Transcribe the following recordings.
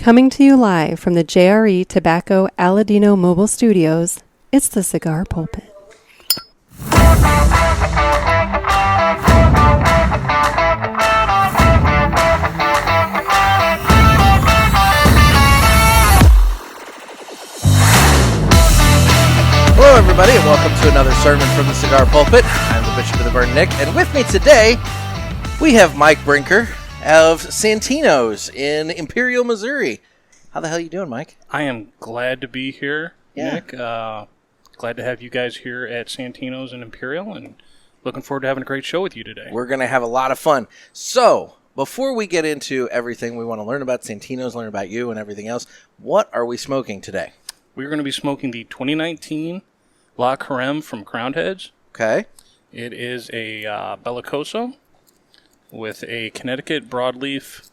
Coming to you live from the JRE Tobacco Aladino Mobile Studios, it's the Cigar Pulpit. Hello, everybody, and welcome to another sermon from the Cigar Pulpit. I'm the Bishop of the Burn, Nick, and with me today, we have Mike Brinker of Santinos in Imperial, Missouri. How the hell are you doing, Mike? I am glad to be here, Nick. Glad to have you guys here at Santinos in Imperial, and looking forward to having a great show with you today. We're going to have a lot of fun. So, before we get into everything we want to learn about Santinos, learn about you and everything else, what are we smoking today? We're going to be smoking the 2019 La Creme from Crowned Heads. Okay. It is a Bellicoso with a Connecticut broadleaf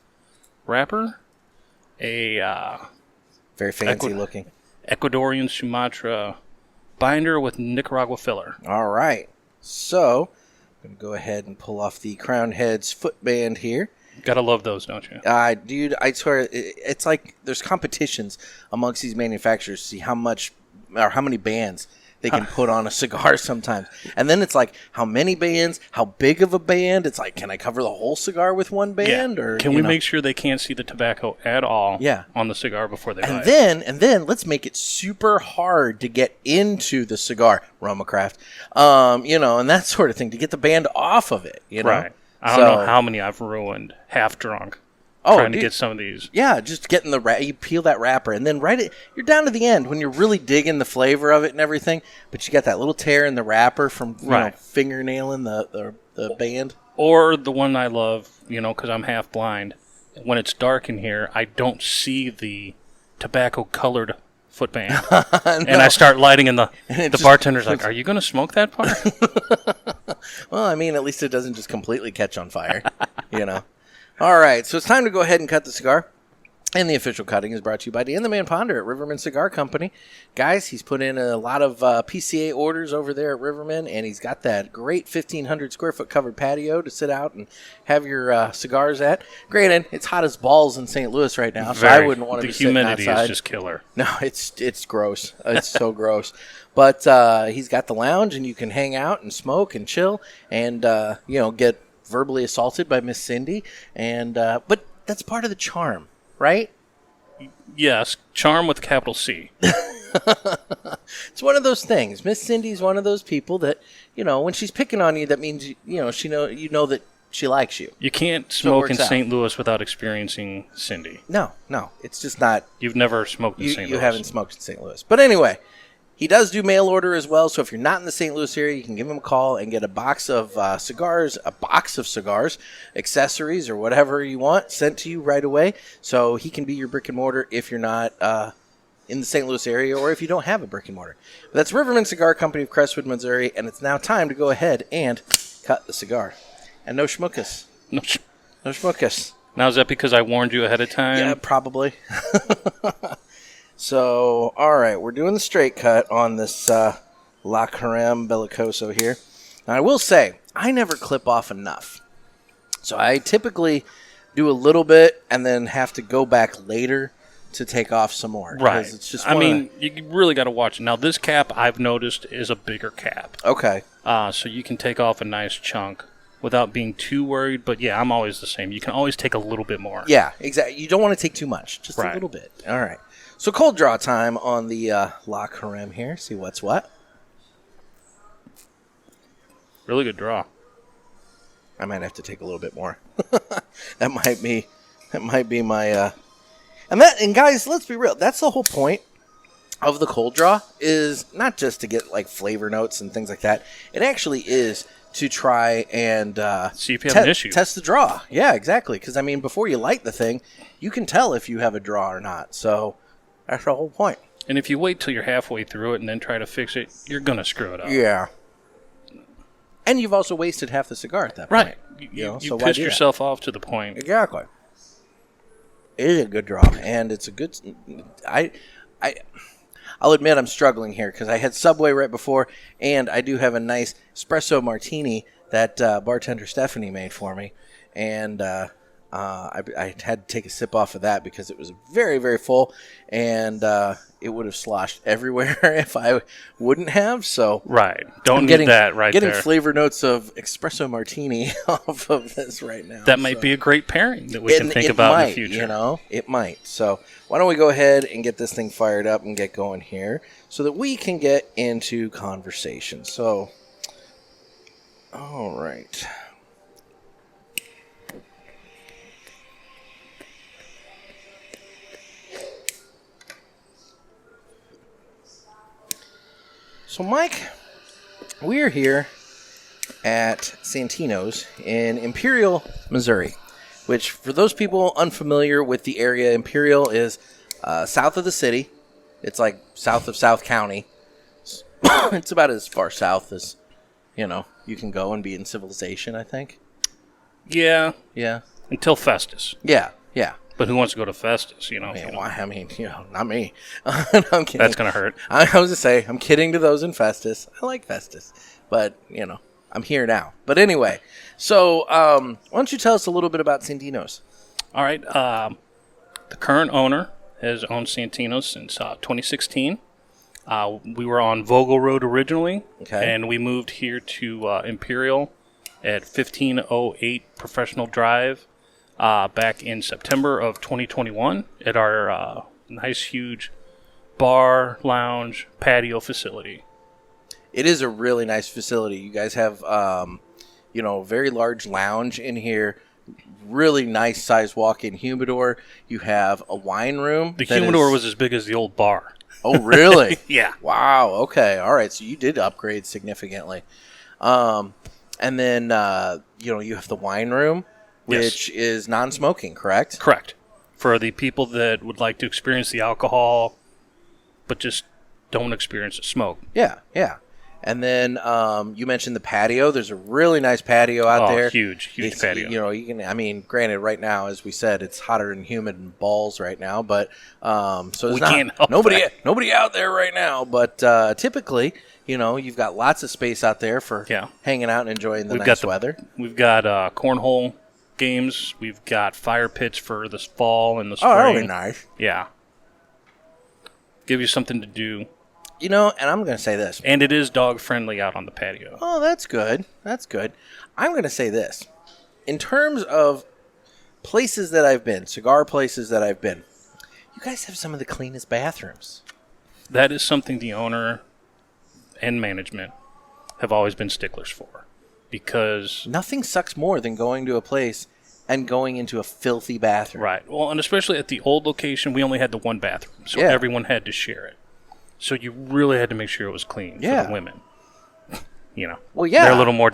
wrapper, a very fancy looking Ecuadorian Sumatra binder with Nicaragua filler. All right. So, I'm going to go ahead and pull off the Crowned Heads footband here. Gotta love those, don't you? Dude, I swear, it's like there's competitions amongst these manufacturers to see how much or how many bands they can put on a cigar sometimes. And then it's like, how many bands? How big of a band? It's like, can I cover the whole cigar with one band? Yeah. Or can we make sure they can't see the tobacco at all on the cigar before they buy it? And then let's make it super hard to get into the cigar, Romacraft, and that sort of thing, to get the band off of it, you know? Right. I don't know how many I've ruined half drunk trying to get some of these. Yeah, just getting you peel that wrapper, and then you're down to the end when you're really digging the flavor of it and everything, but you got that little tear in the wrapper from fingernailing the band. Or the one I love, because I'm half blind, when it's dark in here, I don't see the tobacco-colored footband. No. And I start lighting, and the bartender's like, are you going to smoke that part? Well, I mean, at least it doesn't just completely catch on fire, All right, so it's time to go ahead and cut the cigar. And the official cutting is brought to you by Dan the Man Ponder at Riverman Cigar Company. Guys, he's put in a lot of PCA orders over there at Riverman, and he's got that great 1,500 square foot covered patio to sit out and have your cigars at. Granted, it's hot as balls in St. Louis right now, so I wouldn't want to be sitting outside. The humidity is just killer. No, it's gross. It's so gross. But he's got the lounge, and you can hang out and smoke and chill and, get verbally assaulted by Miss Cindy. And but that's part of the charm, right? Yes, charm with a capital C. It's one of those things. Miss Cindy's one of those people that, when she's picking on you, that means, she know that she likes you. You can't smoke in St. Louis without experiencing Cindy. No, it's just not. You've never smoked in St. Louis. You haven't smoked in St. Louis. But anyway, he does do mail order as well, so if you're not in the St. Louis area, you can give him a call and get a box of cigars, accessories, or whatever you want sent to you right away, so he can be your brick and mortar if you're not in the St. Louis area or if you don't have a brick and mortar. But that's Riverman Cigar Company of Crestwood, Missouri, and it's now time to go ahead and cut the cigar. And no schmuckus. No schmuckus. Now, is that because I warned you ahead of time? Yeah, probably. So, all right, we're doing the straight cut on this La Creme Bellicoso here. Now, I will say, I never clip off enough. So I typically do a little bit and then have to go back later to take off some more. Right. It's just you really got to watch it. Now, this cap, I've noticed, is a bigger cap. Okay. So you can take off a nice chunk without being too worried. But, yeah, I'm always the same. You can always take a little bit more. Yeah, exactly. You don't want to take too much, just a little bit. All right. So cold draw time on the La Creme here. See what's what. Really good draw. I might have to take a little bit more. That might be my and guys, let's be real. That's the whole point of the cold draw, is not just to get like flavor notes and things like that. It actually is to try and see if you have an issue. Test the draw. Yeah, exactly. Because before you light the thing, you can tell if you have a draw or not. So that's the whole point. And if you wait till you're halfway through it and then try to fix it, you're going to screw it up. Yeah. And you've also wasted half the cigar at that point. Right. You pissed yourself off to the point. Exactly. It is a good draw, and it's a good... I'll admit I'm struggling here because I had Subway right before, and I do have a nice espresso martini that bartender Stephanie made for me. And I had to take a sip off of that because it was very, very full, and it would have sloshed everywhere if I wouldn't have. So right, don't need that right getting there. flavor notes of espresso martini off of this right now. That might be a great pairing that we can think about in the future. You know, it might. So why don't we go ahead and get this thing fired up and get going here so that we can get into conversation. So, all right. So, Mike, we're here at Santinos in Imperial, Missouri, which, for those people unfamiliar with the area, Imperial is south of the city. It's like south of South County. It's about as far south as, you can go and be in civilization, I think. Yeah. Yeah. Until Festus. Yeah. But who wants to go to Festus, Not me. I'm kidding. That's going to hurt. I was going to say, I'm kidding to those in Festus. I like Festus. But, I'm here now. But anyway, so why don't you tell us a little bit about Santinos? All right. The current owner has owned Santinos since 2016. We were on Vogel Road originally, and we moved here to Imperial at 1508 Professional Drive back in September of 2021 at our nice, huge bar, lounge, patio facility. It is a really nice facility. You guys have, very large lounge in here. Really nice size walk-in humidor. You have a wine room. The humidor was as big as the old bar. Oh, really? Yeah. Wow. Okay. All right. So you did upgrade significantly. And then, you have the wine room, which is non-smoking, correct? Correct. For the people that would like to experience the alcohol, but just don't experience the smoke. Yeah. And then you mentioned the patio. There's a really nice patio out there. Huge patio. You can. Granted, right now, as we said, it's hotter and humid and balls right now. But so there's nobody out there right now. But typically, you've got lots of space out there for hanging out and enjoying the nice weather. We've got cornhole games. We've got fire pits for the fall and the spring. Oh, that'll be nice. Yeah. Give you something to do. And I'm going to say this. And it is dog-friendly out on the patio. Oh, that's good. I'm going to say this. In terms of places that I've been, cigar places that I've been, you guys have some of the cleanest bathrooms. That is something the owner and management have always been sticklers for. Because nothing sucks more than going to a place and going into a filthy bathroom. Right. Well, and especially at the old location, we only had the one bathroom. So everyone had to share it. So you really had to make sure it was clean for the women. Well, yeah. They're a little more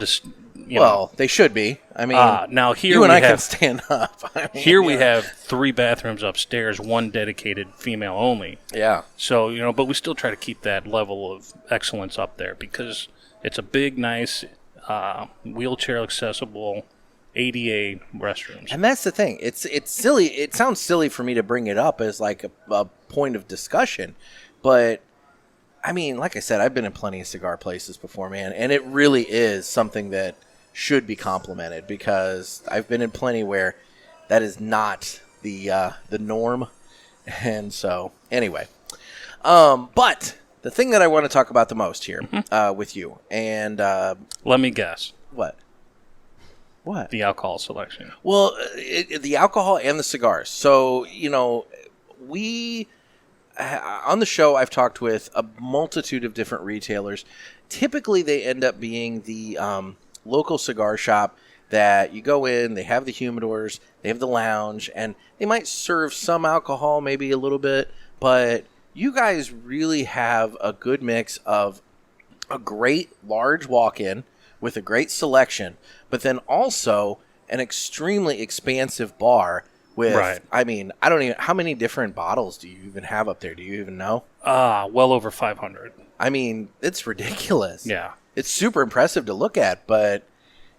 they should be. I mean, now here you and I can stand up. Here we have 3 bathrooms upstairs, 1 dedicated female only. Yeah. So, but we still try to keep that level of excellence up there because it's a big, nice, wheelchair accessible ADA restrooms. And that's the thing. It's silly. It sounds silly for me to bring it up as like a point of discussion, but I mean, like I said, I've been in plenty of cigar places before, man, and it really is something that should be complimented because I've been in plenty where that is not the norm. And so, anyway, but the thing that I want to talk about the most here with you, and let me guess. What? The alcohol selection. Well, the alcohol and the cigars. So, we... on the show, I've talked with a multitude of different retailers. Typically, they end up being the local cigar shop that you go in, they have the humidors, they have the lounge, and they might serve some alcohol, maybe a little bit, but you guys really have a good mix of a great large walk-in with a great selection, but then also an extremely expansive bar with, I mean, I don't even, how many different bottles do you even have up there? Do you even know? Well over 500. I mean, it's ridiculous. Yeah. It's super impressive to look at, but,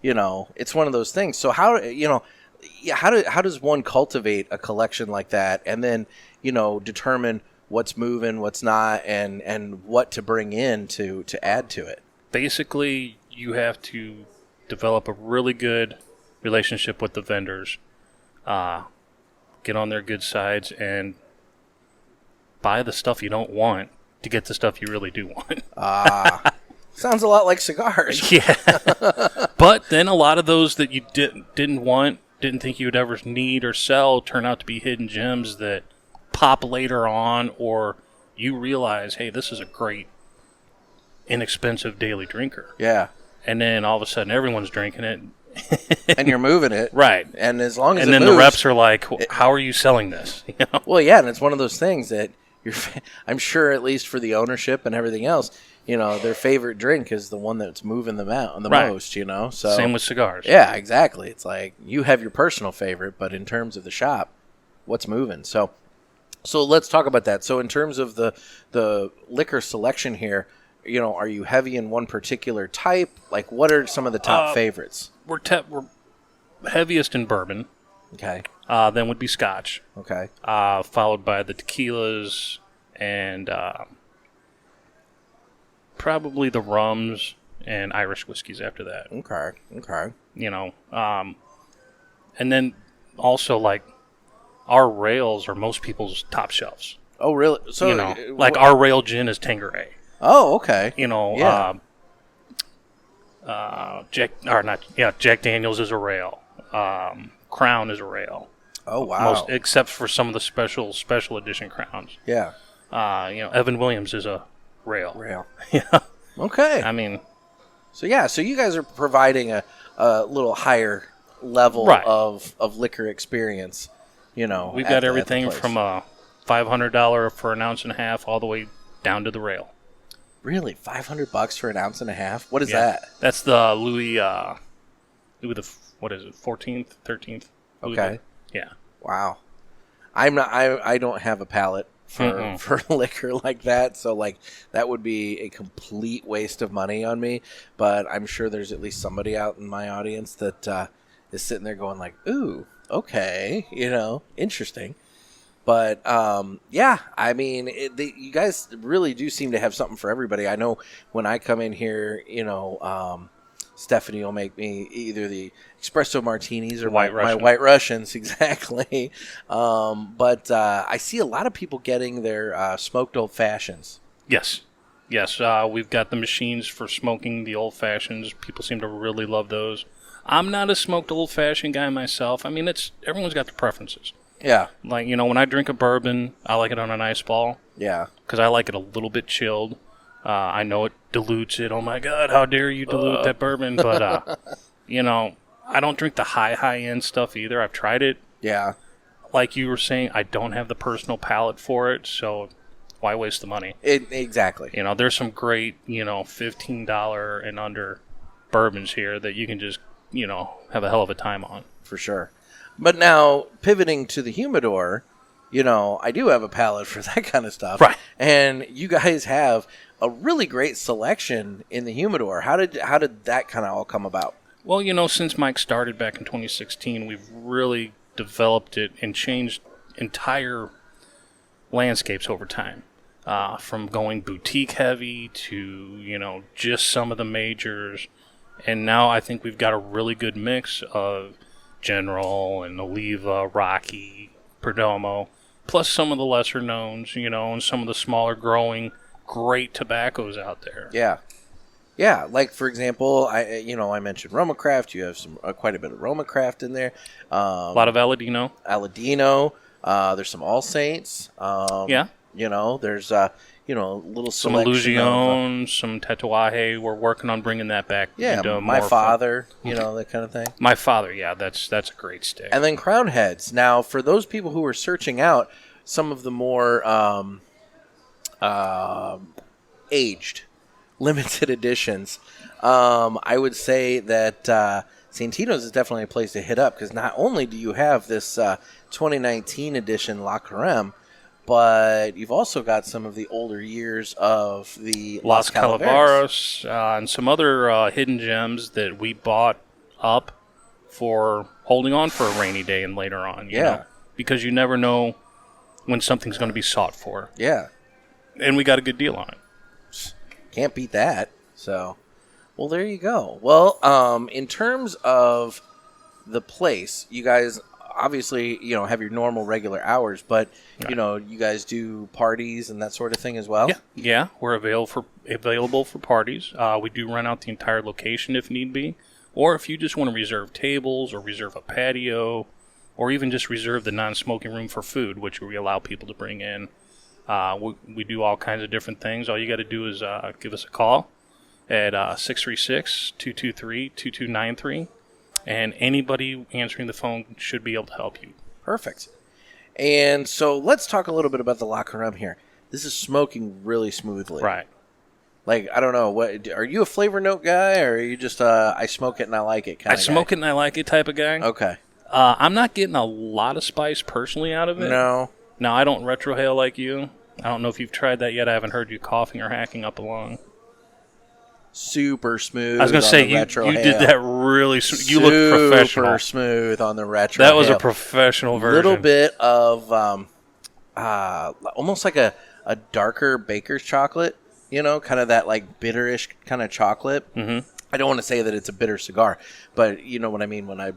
it's one of those things. So how does one cultivate a collection like that and then, determine what's moving, what's not, and what to bring in to add to it? Basically, you have to develop a really good relationship with the vendors. get on their good sides and buy the stuff you don't want to get the stuff you really do want. Sounds a lot like cigars. Yeah. But then a lot of those that you didn't want, didn't think you would ever need or sell, turn out to be hidden gems that pop later on, or you realize, hey, this is a great, inexpensive daily drinker. Yeah. And then all of a sudden everyone's drinking it. And you're moving it. Right. And as long as and it then moves, the reps are like, how are you selling this? You know? Well, yeah, and it's one of those things that I'm sure, at least for the ownership and everything else, their favorite drink is the one that's moving them out the most, So same with cigars. Yeah, exactly. It's like you have your personal favorite, but in terms of the shop, what's moving? So let's talk about that. So in terms of the liquor selection here, are you heavy in one particular type? Like, what are some of the top favorites? We're heaviest in bourbon. Okay. Then would be Scotch. Okay. Followed by the tequilas and probably the rums and Irish whiskeys after that. Okay. And then also, like, our rails are most people's top shelves. Oh, really? So, like our rail gin is Tanqueray. Oh, okay. Yeah. Jack Daniels is a rail. Crown is a rail. Oh, wow. Except for some of the special edition crowns. Yeah. Evan Williams is a rail. Yeah. Okay. I mean, so you guys are providing a little higher level of liquor experience. We've got everything from a $500 for an ounce and a half all the way down to the rail. Really, $500 for an ounce and a half? What is that? That's the Louis the 14th, 13th. Okay. Yeah. Wow. I don't have a palate for liquor like that, so like that would be a complete waste of money on me. But I'm sure there's at least somebody out in my audience that is sitting there going like, "Ooh, okay, interesting." But I mean, you guys really do seem to have something for everybody. I know when I come in here, Stephanie will make me either the espresso martinis or my white Russians, exactly. But I see a lot of people getting their smoked old fashions. Yes. We've got the machines for smoking the old fashions. People seem to really love those. I'm not a smoked old fashioned guy myself. I mean, everyone's got their preferences. Yeah. Like, when I drink a bourbon, I like it on an ice ball. Yeah. Because I like it a little bit chilled. I know it dilutes it. Oh, my God, how dare you dilute that bourbon. But, I don't drink the high-end stuff either. I've tried it. Yeah. Like you were saying, I don't have the personal palate for it, so why waste the money? Exactly. There's some great, $15 and under bourbons here that you can just, have a hell of a time on. For sure. But now, pivoting to the humidor, I do have a palate for that kind of stuff. Right. And you guys have a really great selection in the humidor. How did that kind of all come about? Well, since Mike started back in 2016, we've really developed it and changed entire landscapes over time. From going boutique heavy to, just some of the majors. And now I think we've got a really good mix of General and Oliva, Rocky, Perdomo, plus some of the lesser knowns, and some of the smaller growing great tobaccos out there. Yeah. Yeah, like for example, I mentioned Roma Craft. You have some quite a bit of Roma Craft in there. A lot of Aladino. There's some All Saints. Yeah. There's little some selection Illusion, some Tatuaje. We're working on bringing that back. Yeah, into My more Father, that kind of thing. My Father, yeah, that's a great stick. And then Crowned Heads. Now, for those people who are searching out some of the more aged, limited editions, I would say that Santinos is definitely a place to hit up, because not only do you have this 2019 edition La Creme, but you've also got some of the older years of the Las Calaveras and some other hidden gems that we bought up for holding on for a rainy day and later on. You know? Because you never know when something's going to be sought for. Yeah. And we got a good deal on it. Can't beat that. So, well, there you go. Well, in terms of the place, you guys obviously, have your normal regular hours, but, you guys do parties and that sort of thing as well? Yeah. We're available for parties. We do rent out the entire location if need be. Or if you just want to reserve tables or reserve a patio or even just reserve the non-smoking room for food, which we allow people to bring in. We do all kinds of different things. All you got to do is give us a call at 636-223-2293, and anybody answering the phone should be able to help you. Perfect. And so let's talk a little bit about the La Creme here. This is smoking really smoothly. Right. Like, I don't know, what are you a flavor note guy, or are you just I smoke it and I like it kind of guy? I smoke it and I like it type of guy. Okay. I'm not getting a lot of spice personally out of it. No. Now, I don't retrohale like you. I don't know if you've tried that yet. I haven't heard you coughing or hacking up along. Super smooth. I was going to say, you did that really smooth. You look professional. Super smooth on the retro. That was a professional version. A little bit of almost like a darker baker's chocolate, kind of that like bitterish kind of chocolate. Mm-hmm. I don't want to say that it's a bitter cigar, but you know what I mean when I...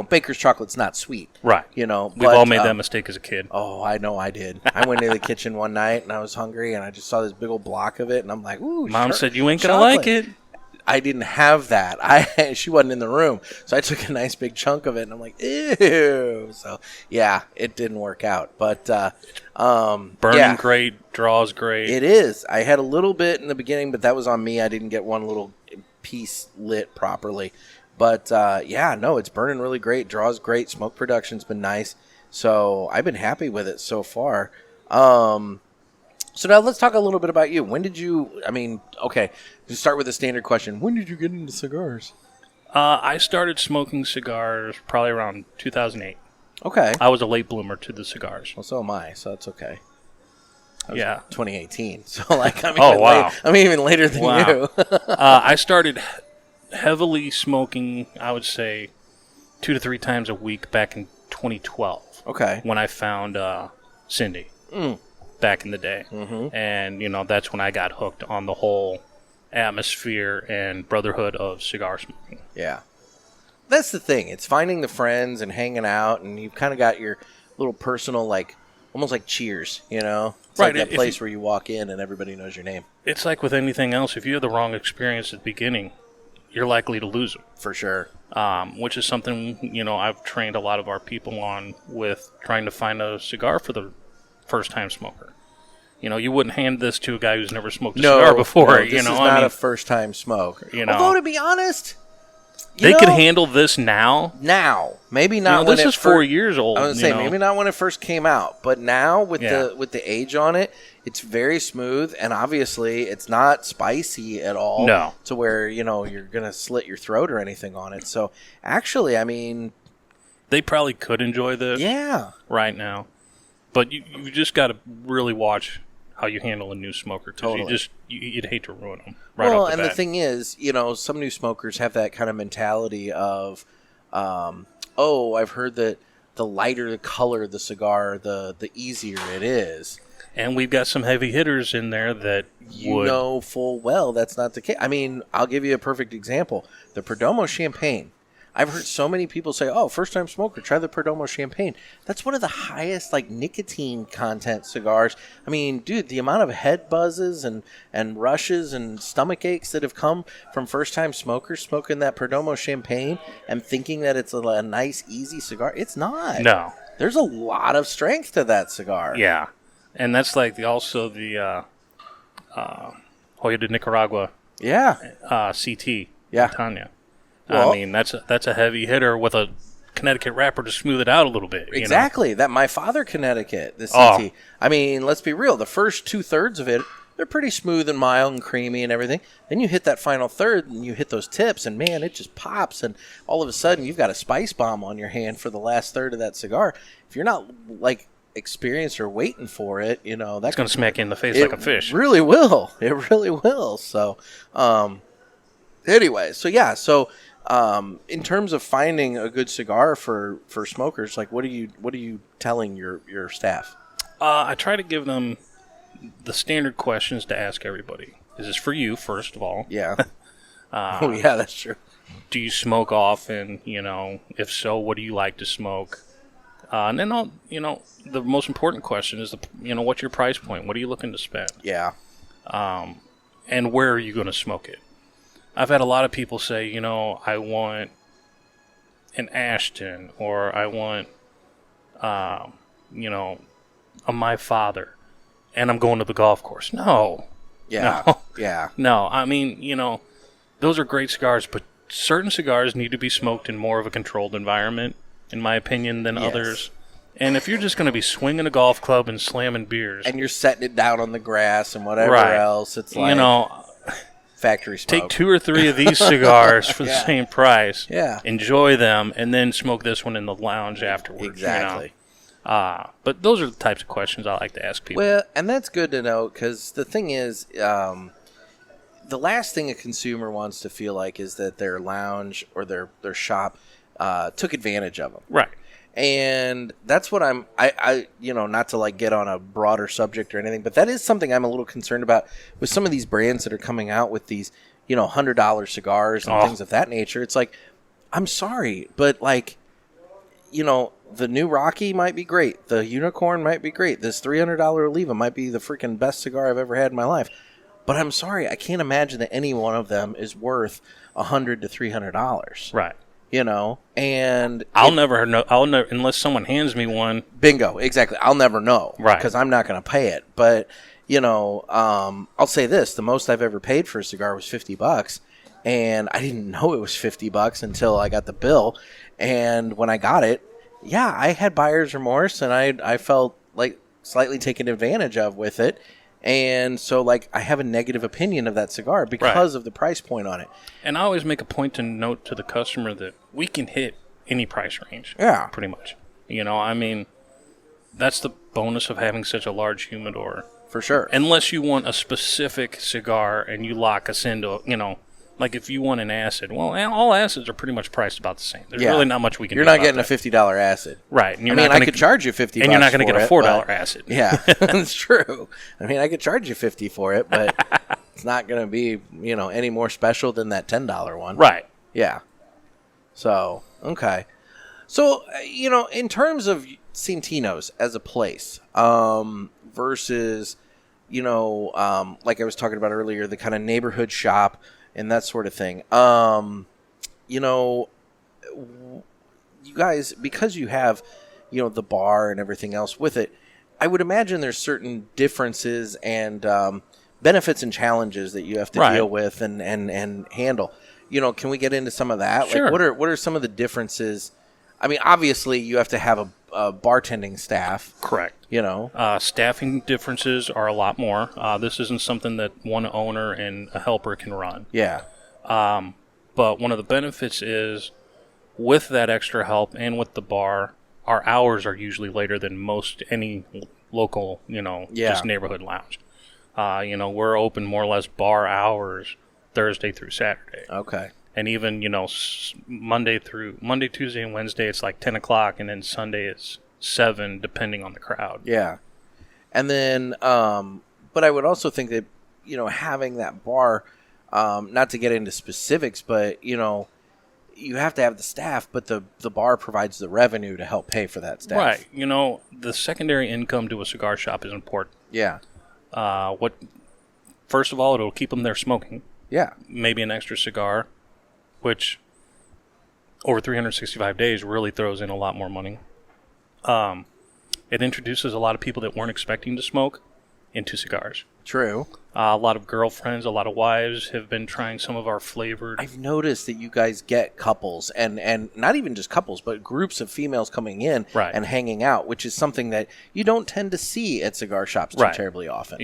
baker's chocolate's not sweet. Right. We've all made that mistake as a kid. Oh, I know I did. I went into the kitchen one night and I was hungry and I just saw this big old block of it and I'm like, ooh. Mom said you ain't going to like it. I didn't have that. She wasn't in the room. So I took a nice big chunk of it and I'm like, ew. So, yeah, it didn't work out. But, burning great, draws great. It is. I had a little bit in the beginning, but that was on me. I didn't get one little piece lit properly. But, it's burning really great. Draws great. Smoke production's been nice. So I've been happy with it so far. So now let's talk a little bit about you. When did you, to start with the standard question. When did you get into cigars? I started smoking cigars probably around 2008. Okay. I was a late bloomer to the cigars. Well, so am I, so that's okay. Yeah. 2018. So, I'm even later than you. I started heavily smoking, I would say, 2 to 3 times a week back in 2012. Okay. When I found Cindy back in the day. Mm-hmm. And, that's when I got hooked on the whole atmosphere and brotherhood of cigar smoking. Yeah. That's the thing. It's finding the friends and hanging out, and you've kind of got your little personal, almost like Cheers, It's right. Like that place where you walk in and everybody knows your name. It's like with anything else. If you have the wrong experience at the beginning, you're likely to lose them. For sure. Which is something, I've trained a lot of our people on with trying to find a cigar for the first-time smoker. You wouldn't hand this to a guy who's never smoked a cigar before. No, this is not a first-time smoke. Although, to be honest... They could handle this now. Now. Maybe not when this is 4 years old. I was going to say, maybe not when it first came out. But now, with the age on it, it's very smooth. And obviously, it's not spicy at all. No. To where, you're going to slit your throat or anything on it. So, actually, they probably could enjoy this right now. But you just got to really watch how you handle a new smoker. Totally. You'd hate to ruin them right off the bat. The thing is, some new smokers have that kind of mentality of, I've heard that the lighter the color of the cigar, the easier it is. And we've got some heavy hitters in there that know full well that's not the case. I'll give you a perfect example. The Perdomo Champagne. I've heard so many people say, first-time smoker, try the Perdomo Champagne. That's one of the highest, nicotine content cigars. Dude, the amount of head buzzes and rushes and stomach aches that have come from first-time smokers smoking that Perdomo Champagne and thinking that it's a nice, easy cigar. It's not. No. There's a lot of strength to that cigar. Yeah. And that's also the Hoya de Nicaragua CT. Yeah. Tanya. Well, that's a heavy hitter with a Connecticut wrapper to smooth it out a little bit. Exactly. That My Father Connecticut, the CT. Let's be real. The first 2/3 of it, they're pretty smooth and mild and creamy and everything. Then you hit that final third and you hit those tips and, man, it just pops. And all of a sudden you've got a spice bomb on your hand for the last third of that cigar. If you're not, experienced or waiting for it, that's going to smack you in the face like a fish. It really will. It really will. So, anyway, in terms of finding a good cigar for smokers, what are you telling your staff? I try to give them the standard questions to ask everybody. Is this for you, first of all? Yeah. Yeah, that's true. do you smoke often? If so, what do you like to smoke? And then, the most important question is, what's your price point? What are you looking to spend? Yeah. And where are you going to smoke it? I've had a lot of people say, I want an Ashton, or I want, a My Father, and I'm going to the golf course. No. Yeah. No. Yeah. No. I mean, those are great cigars, but certain cigars need to be smoked in more of a controlled environment, in my opinion, than others. And if you're just going to be swinging a golf club and slamming beers, and you're setting it down on the grass and whatever else, it's like factory smoke. Take 2 or 3 of these cigars for the same price. Yeah. Enjoy them, and then smoke this one in the lounge afterwards. Exactly. But those are the types of questions I like to ask people. Well, and that's good to know, because the thing is, the last thing a consumer wants to feel like is that their lounge or their shop took advantage of them. Right. And that's what I not to like get on a broader subject or anything, but that is something I'm a little concerned about with some of these brands that are coming out with these, $100 cigars and things of that nature. It's like, I'm sorry, but like, the new Rocky might be great. The Unicorn might be great. This $300 Oliva might be the freaking best cigar I've ever had in my life. But I'm sorry, I can't imagine that any one of them is worth $100 to $300. Right. And I'll never know. Unless someone hands me one. Bingo, exactly. I'll never know, right? Because I'm not going to pay it. But I'll say this: the most I've ever paid for a cigar was $50, and I didn't know it was $50 until I got the bill. And when I got it, I had buyer's remorse, and I felt like slightly taken advantage of with it. And so, like, I have a negative opinion of that cigar because of the price point on it. And I always make a point to note to the customer that we can hit any price range. Yeah. Pretty much. I mean, that's the bonus of having such a large humidor. For sure. Unless you want a specific cigar and you lock us into, like if you want an acid. Well, all acids are pretty much priced about the same. There's really not much we can do. You're not getting a $50 acid. Right. And I could charge you $50 and you're not going to get a $4 but, acid. Yeah, that's true. I could charge you $50 for it, but it's not going to be, any more special than that $10 one. Right. Yeah. So, okay. So, in terms of Santinos as a place versus, like I was talking about earlier, the kind of neighborhood shop and that sort of thing. You guys, because you have, the bar and everything else with it, I would imagine there's certain differences and benefits and challenges that you have to deal with and handle. Can we get into some of that? Sure. Like, what are some of the differences? I mean, obviously, you have to have a bartending staff. Correct. Staffing differences are a lot more. This isn't something that one owner and a helper can run. Yeah. But one of the benefits is with that extra help and with the bar, our hours are usually later than most any local, just neighborhood lounge. We're open more or less bar hours Thursday through Saturday. Okay. And even, Monday, Tuesday, and Wednesday, it's like 10 o'clock, and then Sunday it's 7, depending on the crowd. Yeah. And then, but I would also think that, having that bar, not to get into specifics, but, you have to have the staff, but the bar provides the revenue to help pay for that staff. Right. The secondary income to a cigar shop is important. Yeah. First of all, it'll keep them there smoking. Yeah. Maybe an extra cigar, which over 365 days really throws in a lot more money. It introduces a lot of people that weren't expecting to smoke into cigars. True. A lot of girlfriends, a lot of wives have been trying some of our flavored. I've noticed that you guys get couples, and not even just couples, but groups of females coming in and hanging out, which is something that you don't tend to see at cigar shops too terribly often.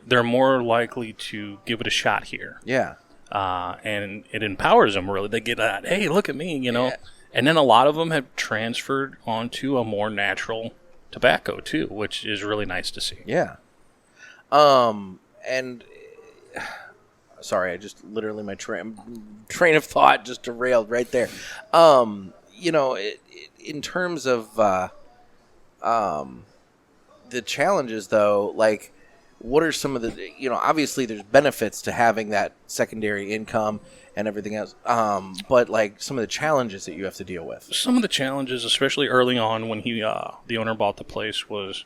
They're more likely to give it a shot here. Yeah. And it empowers them, really. They get that, hey, look at me, Yeah. And then a lot of them have transferred onto a more natural tobacco, too, which is really nice to see. Yeah. And sorry, I just literally my train of thought just derailed right there. In terms of the challenges, though, like what are some of the, obviously there's benefits to having that secondary income and everything else, but like some of the challenges that you have to deal with. Some of the challenges, especially early on when the owner bought the place, was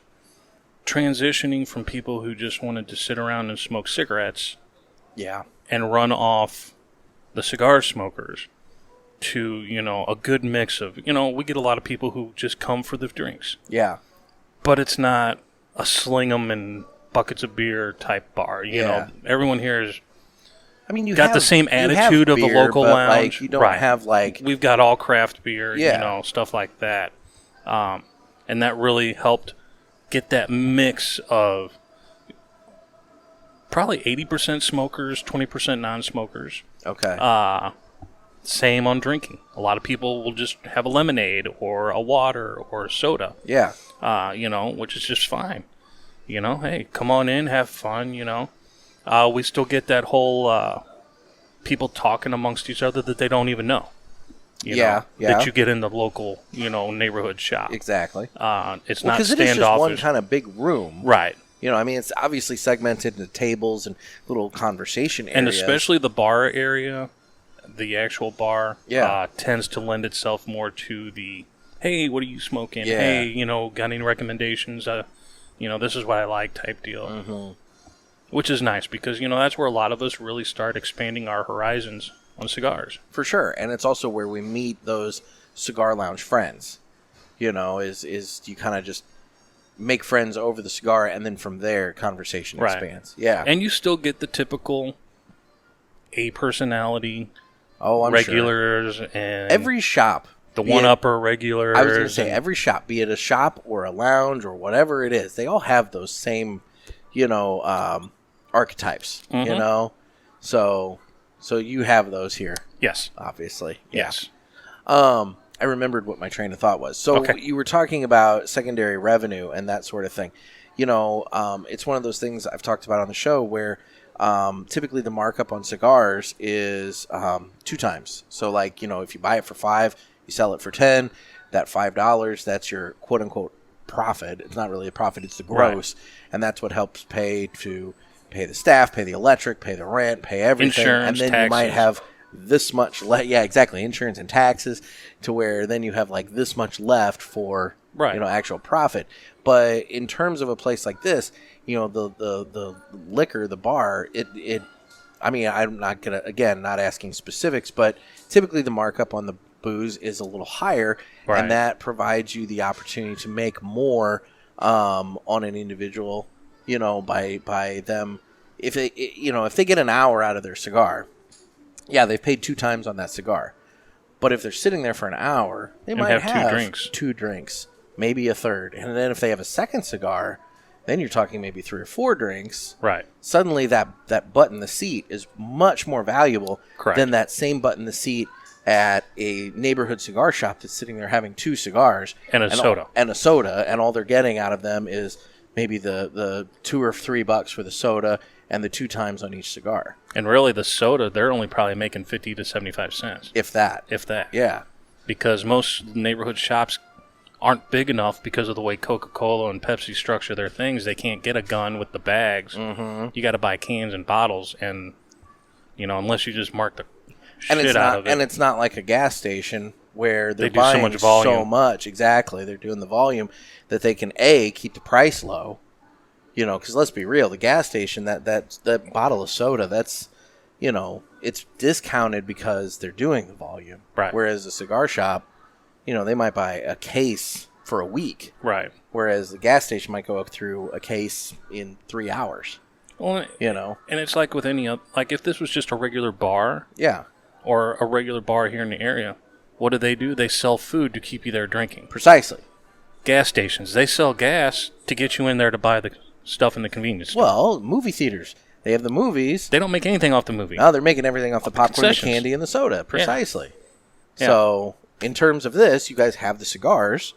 transitioning from people who just wanted to sit around and smoke cigarettes and run off the cigar smokers to, a good mix of, we get a lot of people who just come for the drinks. Yeah. But it's not a sling 'em and buckets of beer type bar. You know, everyone here is you got the same attitude of the local lounge. Like, you don't have we've got all craft beer, stuff like that. And that really helped get that mix of probably 80% smokers, 20% non-smokers. Okay. Same on drinking. A lot of people will just have a lemonade or a water or a soda. Yeah. Which is just fine. Hey, come on in, have fun, We still get that whole people talking amongst each other that they don't even know. That you get in the local, neighborhood shop. Exactly. It's not standoffish. Because it is just one kind of big room. Right. It's obviously segmented into tables and little conversation areas. And especially the bar area, the actual bar, tends to lend itself more to the, hey, what are you smoking? Yeah. Hey, got any recommendations? This is what I like type deal. Mm-hmm. Which is nice because, that's where a lot of us really start expanding our horizons on cigars. For sure. And it's also where we meet those cigar lounge friends. Is you kind of just make friends over the cigar, and then from there, conversation expands. Yeah. And you still get the typical A-personality I'm regulars sure. and every shop. The one-upper regulars. I was going to say, every shop, be it a shop or a lounge or whatever it is, they all have those same, archetypes, So you have those here. Yes. Obviously. Yes. I remembered what my train of thought was. So you were talking about secondary revenue and that sort of thing. It's one of those things I've talked about on the show where typically the markup on cigars is 2 times. So like, if you buy it for $5, you sell it for $10, that $5, that's your quote unquote profit. It's not really a profit, it's the gross. Right. And that's what helps pay the staff, pay the electric, pay the rent, pay everything. Insurance, and then taxes. You might have this much exactly, insurance and taxes, to where then you have like this much left for actual profit. But in terms of a place like this, the liquor, the bar, I'm not gonna, again, not asking specifics, but typically the markup on the booze is a little higher, and that provides you the opportunity to make more on an individual, by them. If they get an hour out of their cigar, they've paid 2 times on that cigar. But if they're sitting there for an hour, they might have 2 drinks, maybe a third. And then if they have a second cigar, then you're talking maybe 3 or 4 drinks. Right. Suddenly that butt in the seat is much more valuable than that same butt in the seat at a neighborhood cigar shop that's sitting there having 2 cigars. And a soda. And all they're getting out of them is maybe the $2 or $3 for the soda and the 2 times on each cigar. And really, the soda, they're only probably making 50 to 75 cents. If that. Yeah. Because most neighborhood shops aren't big enough because of the way Coca-Cola and Pepsi structure their things. They can't get a gun with the bags. Mm-hmm. You got to buy cans and bottles, and unless you just mark the shit out of it. And it's not like a gas station where they're do buying so much volume. So much. Exactly. They're doing the volume that they can keep the price low. Because let's be real, the gas station, that bottle of soda, that's, it's discounted because they're doing the volume. Right. Whereas a cigar shop, they might buy a case for a week. Right. Whereas the gas station might go up through a case in 3 hours. Well, and it's like with any other, like if this was just a regular bar. Yeah. Or a regular bar here in the area, what do? They sell food to keep you there drinking. Precisely. Gas stations, they sell gas to get you in there to buy the stuff in the convenience store. Well, movie theaters, they have the movies. They don't make anything off the movie. No, they're making everything off the popcorn, the candy, and the soda. Precisely. Yeah. So, in terms of this, you guys have the cigars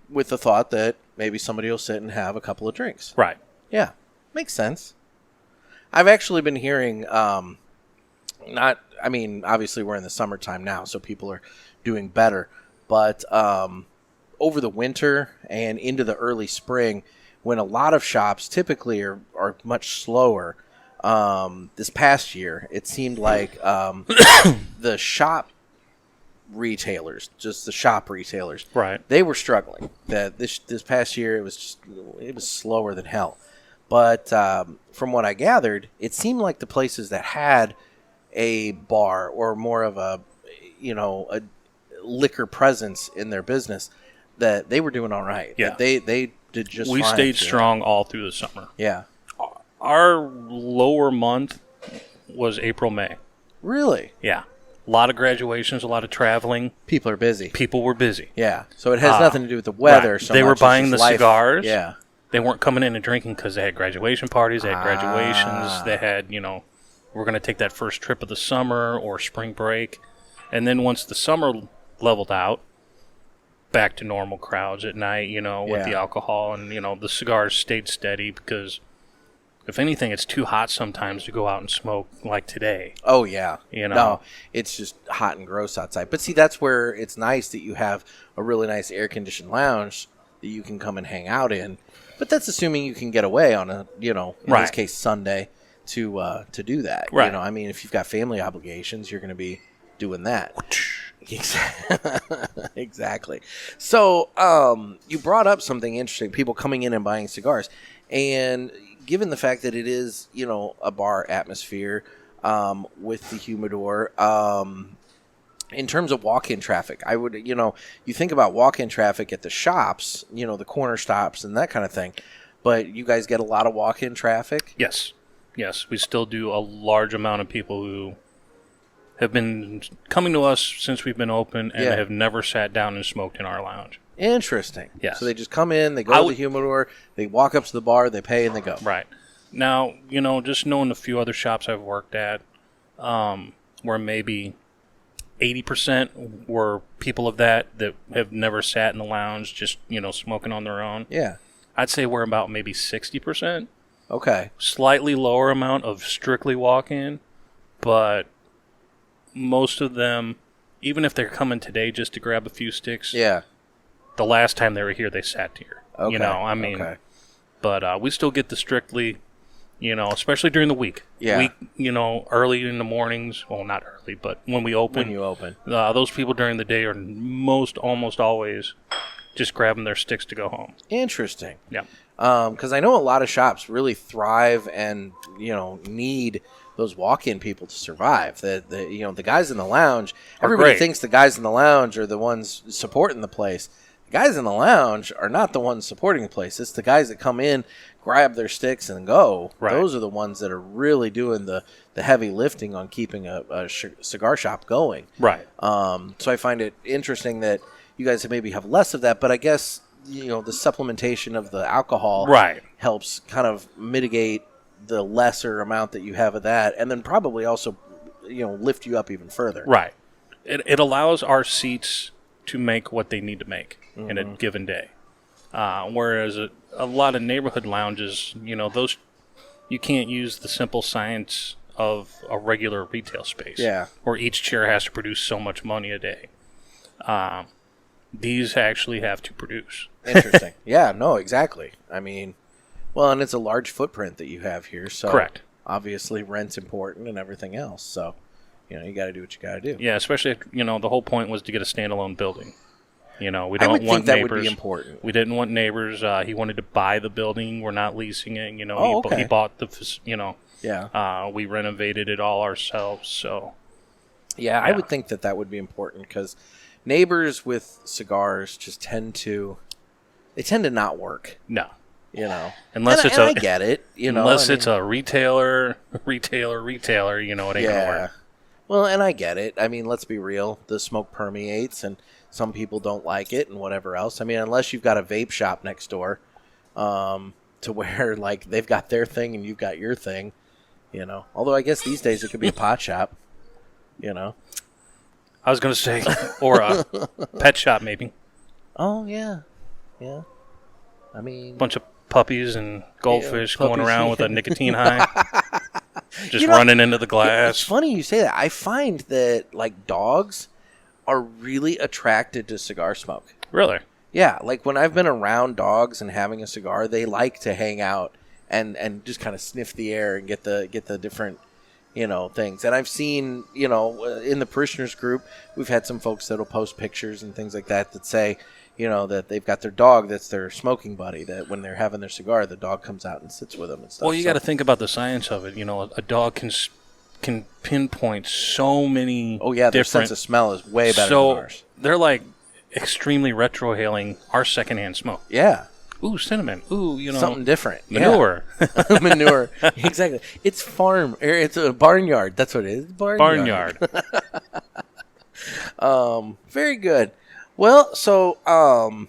with the thought that maybe somebody will sit and have a couple of drinks. Right. Yeah. Makes sense. I've actually been hearing, obviously we're in the summertime now, so people are doing better. But over the winter and into the early spring, when a lot of shops typically are much slower. This past year, it seemed like the shop retailers, just the shop retailers, right? They were struggling. That this past year, it was slower than hell. But from what I gathered, it seemed like the places that had a bar or more of a liquor presence in their business, that they were doing all right. Yeah, that they did just fine. We stayed strong all through the summer. Yeah. Our lower month was April, May. Really? Yeah. A lot of graduations, a lot of traveling. People are busy. People were busy. Yeah. So it has nothing to do with the weather. Right. So they much were as buying just the life. cigars. Yeah. They weren't coming in and drinking because they had graduation parties. They had graduations. They had, we're going to take that first trip of the summer or spring break. And then once the summer leveled out, back to normal crowds at night, with the alcohol. And, the cigars stayed steady because, if anything, it's too hot sometimes to go out and smoke like today. Oh, yeah. No, it's just hot and gross outside. But see, that's where it's nice that you have a really nice air-conditioned lounge that you can come and hang out in. But that's assuming you can get away on a, in this case, Sunday to do that. Right. I mean, if you've got family obligations, you're going to be doing that. Exactly. So you brought up something interesting, people coming in and buying cigars. And given the fact that it is, a bar atmosphere with the humidor, in terms of walk-in traffic, I would, you think about walk-in traffic at the shops, the corner stops and that kind of thing. But you guys get a lot of walk-in traffic? Yes. Yes, we still do. A large amount of people who have been coming to us since we've been open and have never sat down and smoked in our lounge. Interesting. Yes. So they just come in, they go to the humidor, they walk up to the bar, they pay, and they go. Right. Now, just knowing a few other shops I've worked at, where maybe 80% were people of that have never sat in the lounge, just, smoking on their own. Yeah. I'd say we're about maybe 60%. Okay. Slightly lower amount of strictly walk-in, but most of them, even if they're coming today just to grab a few sticks, the last time they were here, they sat here. Okay. But we still get the strictly, especially during the week. Yeah. Early in the mornings. Well, not early, but when we open. When you open. Those people during the day are almost always just grabbing their sticks to go home. Interesting. Yeah. Because I know a lot of shops really thrive and, need those walk-in people to survive. The guys in the lounge, everybody thinks the guys in the lounge are the ones supporting the place. The guys in the lounge are not the ones supporting the place. It's the guys that come in, grab their sticks, and go. Right. Those are the ones that are really doing the heavy lifting on keeping a cigar shop going. Right. So I find it interesting that you guys maybe have less of that, but I guess the supplementation of the alcohol helps kind of mitigate the lesser amount that you have of that, and then probably also lift you up even further. Right. It allows our seats to make what they need to make in a given day. Whereas a lot of neighborhood lounges, those you can't use the simple science of a regular retail space. Yeah. Where each chair has to produce so much money a day. These actually have to produce. Interesting. Yeah, no, exactly. I mean, well, and it's a large footprint that you have here. So correct. Obviously, rent's important and everything else. So, you got to do what you got to do. Yeah, especially if, the whole point was to get a standalone building. We don't I would want think that neighbors. would be important. We didn't want neighbors. He wanted to buy the building. We're not leasing it. Okay. He bought the. Yeah. We renovated it all ourselves. So. Yeah, I would think that would be important because neighbors with cigars just tend to not work. No. Unless I get it. Unless it's a retailer. It ain't gonna work. Well, and I get it. I mean, let's be real. The smoke permeates, and some people don't like it, and whatever else. I mean, unless you've got a vape shop next door, to where like they've got their thing and you've got your thing, Although I guess these days it could be a pot shop, I was gonna say, or a pet shop maybe. Oh yeah. I mean, bunch of puppies and goldfish going around with a nicotine high. Just running into the glass. It's funny you say that. I find that like dogs are really attracted to cigar smoke. Really? Yeah, like when I've been around dogs and having a cigar, they like to hang out and just kind of sniff the air and get the different, things. And I've seen, in the parishioners group, we've had some folks that'll post pictures and things like that say, that they've got their dog that's their smoking buddy, that when they're having their cigar, the dog comes out and sits with them and stuff. Well, you got to think about the science of it. A dog can pinpoint so many. Oh yeah, their sense of smell is way better than ours. They're like extremely retrohaling our secondhand smoke. Yeah. Ooh, cinnamon. Ooh, something different. Manure. Yeah. Manure. Exactly. It's farm. It's a barnyard. That's what it is. Barnyard. Very good. Well, so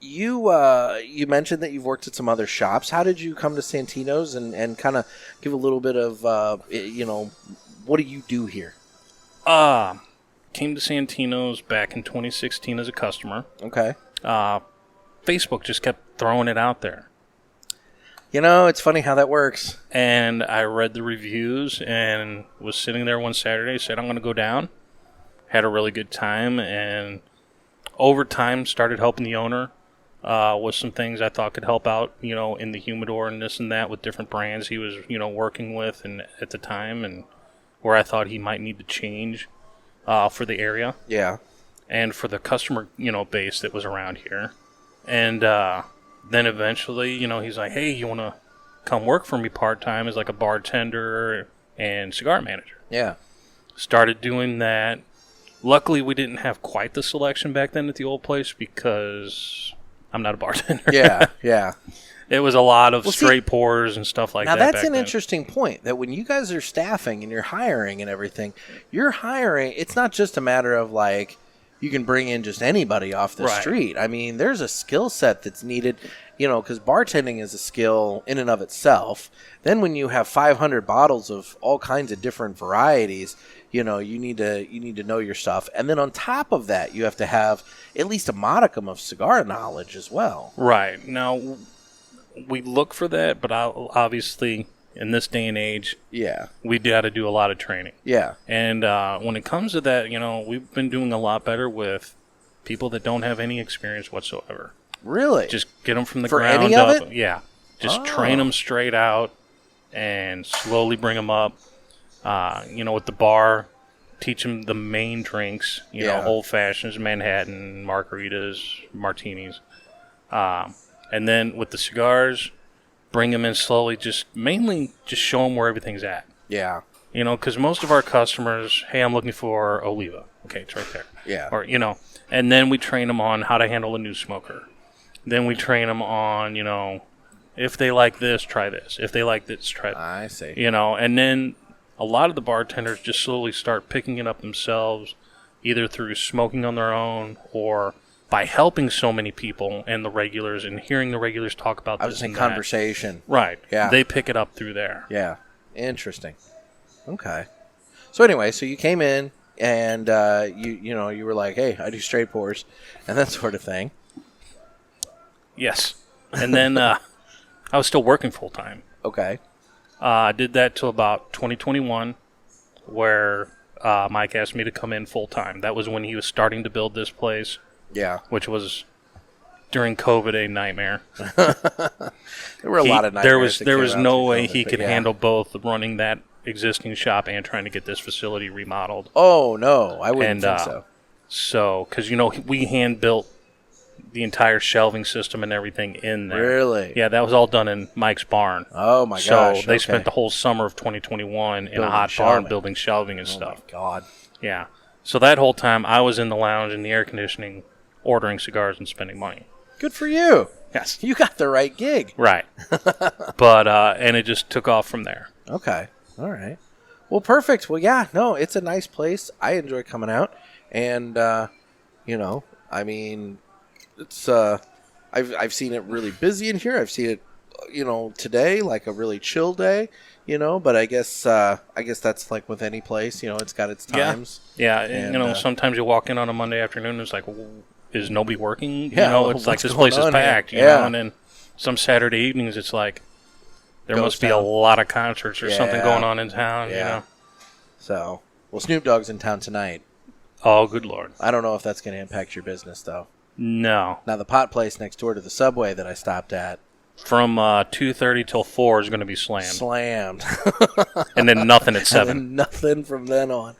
you mentioned that you've worked at some other shops. How did you come to Santinos and kind of give a little bit of what do you do here? Came to Santinos back in 2016 as a customer. Okay. Facebook just kept throwing it out there. It's funny how that works. And I read the reviews and was sitting there one Saturday, said I'm going to go down. Had a really good time, and over time started helping the owner with some things I thought could help out, in the humidor and this and that with different brands he was, working with and at the time, and where I thought he might need to change for the area. Yeah. And for the customer, base that was around here. And then eventually, he's like, hey, you want to come work for me part-time as like a bartender and cigar manager? Yeah. Started doing that. Luckily, we didn't have quite the selection back then at the old place because I'm not a bartender. Yeah, yeah. It was a lot of straight pours and stuff like that. Now, that's an interesting point, that when you guys are staffing and you're hiring and everything, it's not just a matter of like, you can bring in just anybody off the street. I mean, there's a skill set that's needed, because bartending is a skill in and of itself. Then when you have 500 bottles of all kinds of different varieties, you need to know your stuff. And then on top of that, you have to have at least a modicum of cigar knowledge as well. Right. Now, we look for that, but obviously in this day and age, we got to do a lot of training. Yeah. And when it comes to that, we've been doing a lot better with people that don't have any experience whatsoever. Really? Just get them from the For ground any up. Of it? Yeah. Just train them straight out and slowly bring them up. With the bar, teach them the main drinks, old fashions, Manhattan, margaritas, martinis. And then with the cigars, bring them in slowly, mainly show them where everything's at. Yeah. Because most of our customers, hey, I'm looking for Oliva. Okay, it's right there. Yeah. Or, and then we train them on how to handle a new smoker. Then we train them on, if they like this, try this. If they like this, try that. I see. And then a lot of the bartenders just slowly start picking it up themselves, either through smoking on their own or by helping so many people and the regulars and hearing the regulars talk about this. I was in conversation. Right. Yeah. They pick it up through there. Yeah. Interesting. Okay. So anyway, so you came in and you were like, hey, I do straight pours and that sort of thing. Yes. And then I was still working full time. Okay. I did that till about 2021, where Mike asked me to come in full time. That was when he was starting to build this place. Yeah. Which was during COVID a nightmare. There were a lot of nightmares. There was no way he could handle both running that existing shop and trying to get this facility remodeled. Oh no, I wouldn't think so. So, because we hand built the entire shelving system and everything in there. Really? Yeah, that was all done in Mike's barn. Oh my gosh! So they spent the whole summer of 2021 in a hot barn building shelving and stuff. Oh my god! Yeah. So that whole time I was in the lounge in the air conditioning, ordering cigars and spending money. Good for you. Yes. You got the right gig. Right. But and it just took off from there. Okay. All right. Well, perfect. Well, yeah. No, it's a nice place. I enjoy coming out, and I mean, it's I've seen it really busy in here. I've seen it, today, like a really chill day, but I guess that's like with any place, it's got its times. Yeah. And, sometimes you walk in on a Monday afternoon and it's like, well, is nobody working? Yeah, it's like this place is packed, and then some Saturday evenings it's like there must be a lot of concerts or something going on in town, So, well, Snoop Dogg's in town tonight. Oh, good Lord. I don't know if that's going to impact your business, though. No. Now, the pot place next door to the Subway that I stopped at. From 2:30 till 4 is going to be slammed. Slammed. And then nothing at 7. And then nothing from then on.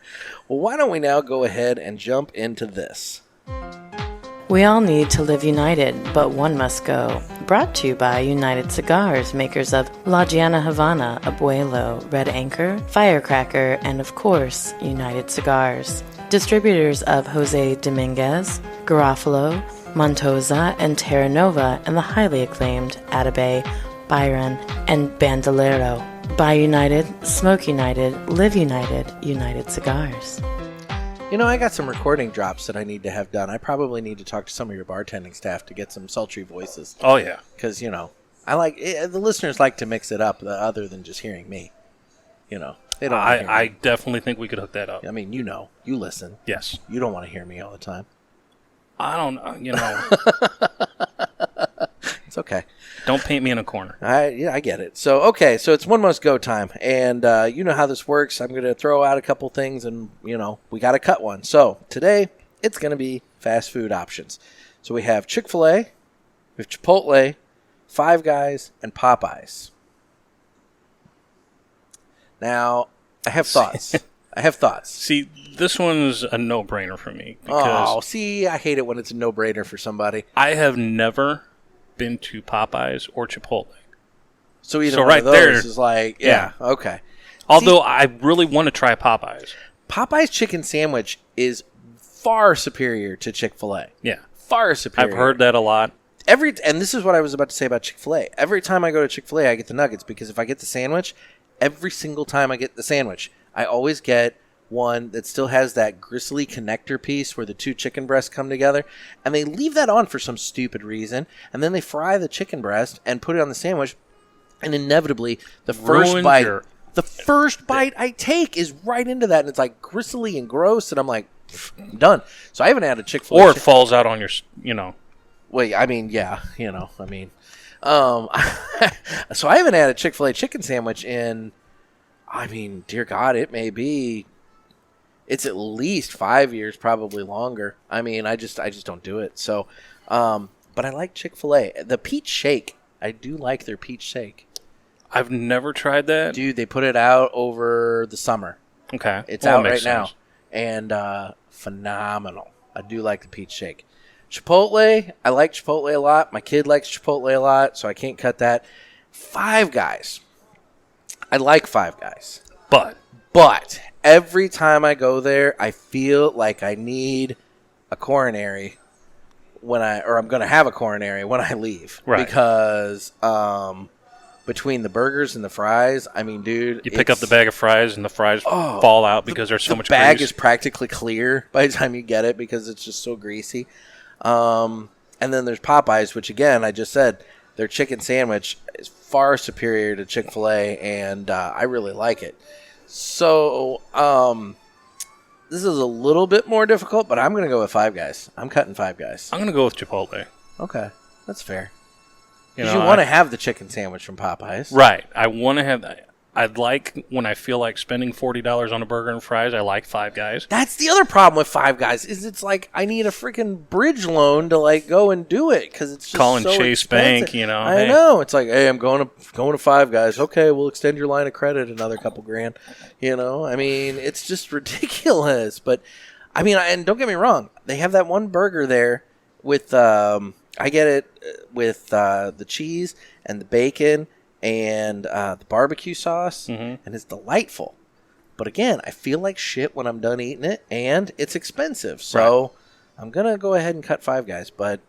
Well, why don't we now go ahead and jump into this? We all need to live united, but one must go. Brought to you by United Cigars, makers of La Giana Havana, Abuelo, Red Anchor, Firecracker, and of course, United Cigars. Distributors of Jose Dominguez, Garofalo, Montosa, and Terra Nova, and the highly acclaimed Atabey, Byron, and Bandolero. Buy United, Smoke United, Live United, United Cigars. You know, I got some recording drops that I need to have done. I probably need to talk to some of your bartending staff to get some sultry voices. Oh, yeah. Because, you know, the listeners like to mix it up other than just hearing me. You know, they don't want to hear I me. definitely think we could hook that up. I mean, you know, you listen. Yes. You don't want to hear me all the time. I don't, It's okay. don't paint me in a corner. I get it. So, okay, so it's one must go time. And you know how this works. I'm going to throw out a couple things and, you know, we got to cut one. So, today, it's going to be fast food options. So, we have Chick-fil-A, we have Chipotle, Five Guys, and Popeyes. Now, I have thoughts. See, this one's a no-brainer for me. Because see, I hate it when it's a no-brainer for somebody. I have never been to Popeyes or Chipotle. So either So one right of those there- is like, yeah, okay. Although I really want to try Popeyes. Popeye's chicken sandwich is far superior to Chick-fil-A. Yeah. Far superior. I've heard that a lot. And this is what I was about to say about Chick-fil-A. Every time I go to Chick-fil-A, I get the nuggets because if I get the sandwich, every single time I get the sandwich, I always get one that still has that gristly connector piece where the two chicken breasts come together, and they leave that on for some stupid reason, and then they fry the chicken breast and put it on the sandwich, and inevitably the first bite I take is right into that, and it's like gristly and gross, and I'm like, I'm done. So I haven't had a Chick-fil-A. Or it falls out on your, Wait, I mean, yeah, so I haven't had a Chick-fil-A chicken sandwich in, I mean, dear God, it may be, it's at least 5 years, probably longer. I mean, I just don't do it. So, but I like Chick-fil-A. The peach shake, I do like their peach shake. I've never tried that. Dude, they put it out over the summer. Okay. It's Well, out that right makes now. sense. And phenomenal. I do like the peach shake. Chipotle, I like Chipotle a lot. My kid likes Chipotle a lot, so I can't cut that. Five Guys. I like Five Guys. But every time I go there, I feel like I need a coronary I'm going to have a coronary when I leave. Right. Because between the burgers and the fries, I mean, dude. You pick up the bag of fries and the fries fall out because there's so much grease. The bag is practically clear by the time you get it because it's just so greasy. And then there's Popeyes, which again, I just said, their chicken sandwich is far superior to Chick-fil-A, and I really like it. So, this is a little bit more difficult, but I'm going to go with Five Guys. I'm cutting Five Guys. I'm going to go with Chipotle. Okay, that's fair. You Because you want to have the chicken sandwich from Popeyes. Right. I want to have that. I'd like, when I feel like spending $40 on a burger and fries, I like Five Guys. That's the other problem with Five Guys is it's like I need a freaking bridge loan to like go and do it because it's just Calling so Chase expensive. Bank, I hey. know. It's like, hey, I'm going to Five Guys. Okay, we'll extend your line of credit another couple grand. I mean, it's just ridiculous. But I mean, and don't get me wrong, they have that one burger there with I get it with the cheese and the bacon and the barbecue sauce, and it's delightful. But again, I feel like shit when I'm done eating it, and it's expensive. So I'm going to go ahead and cut Five Guys. But,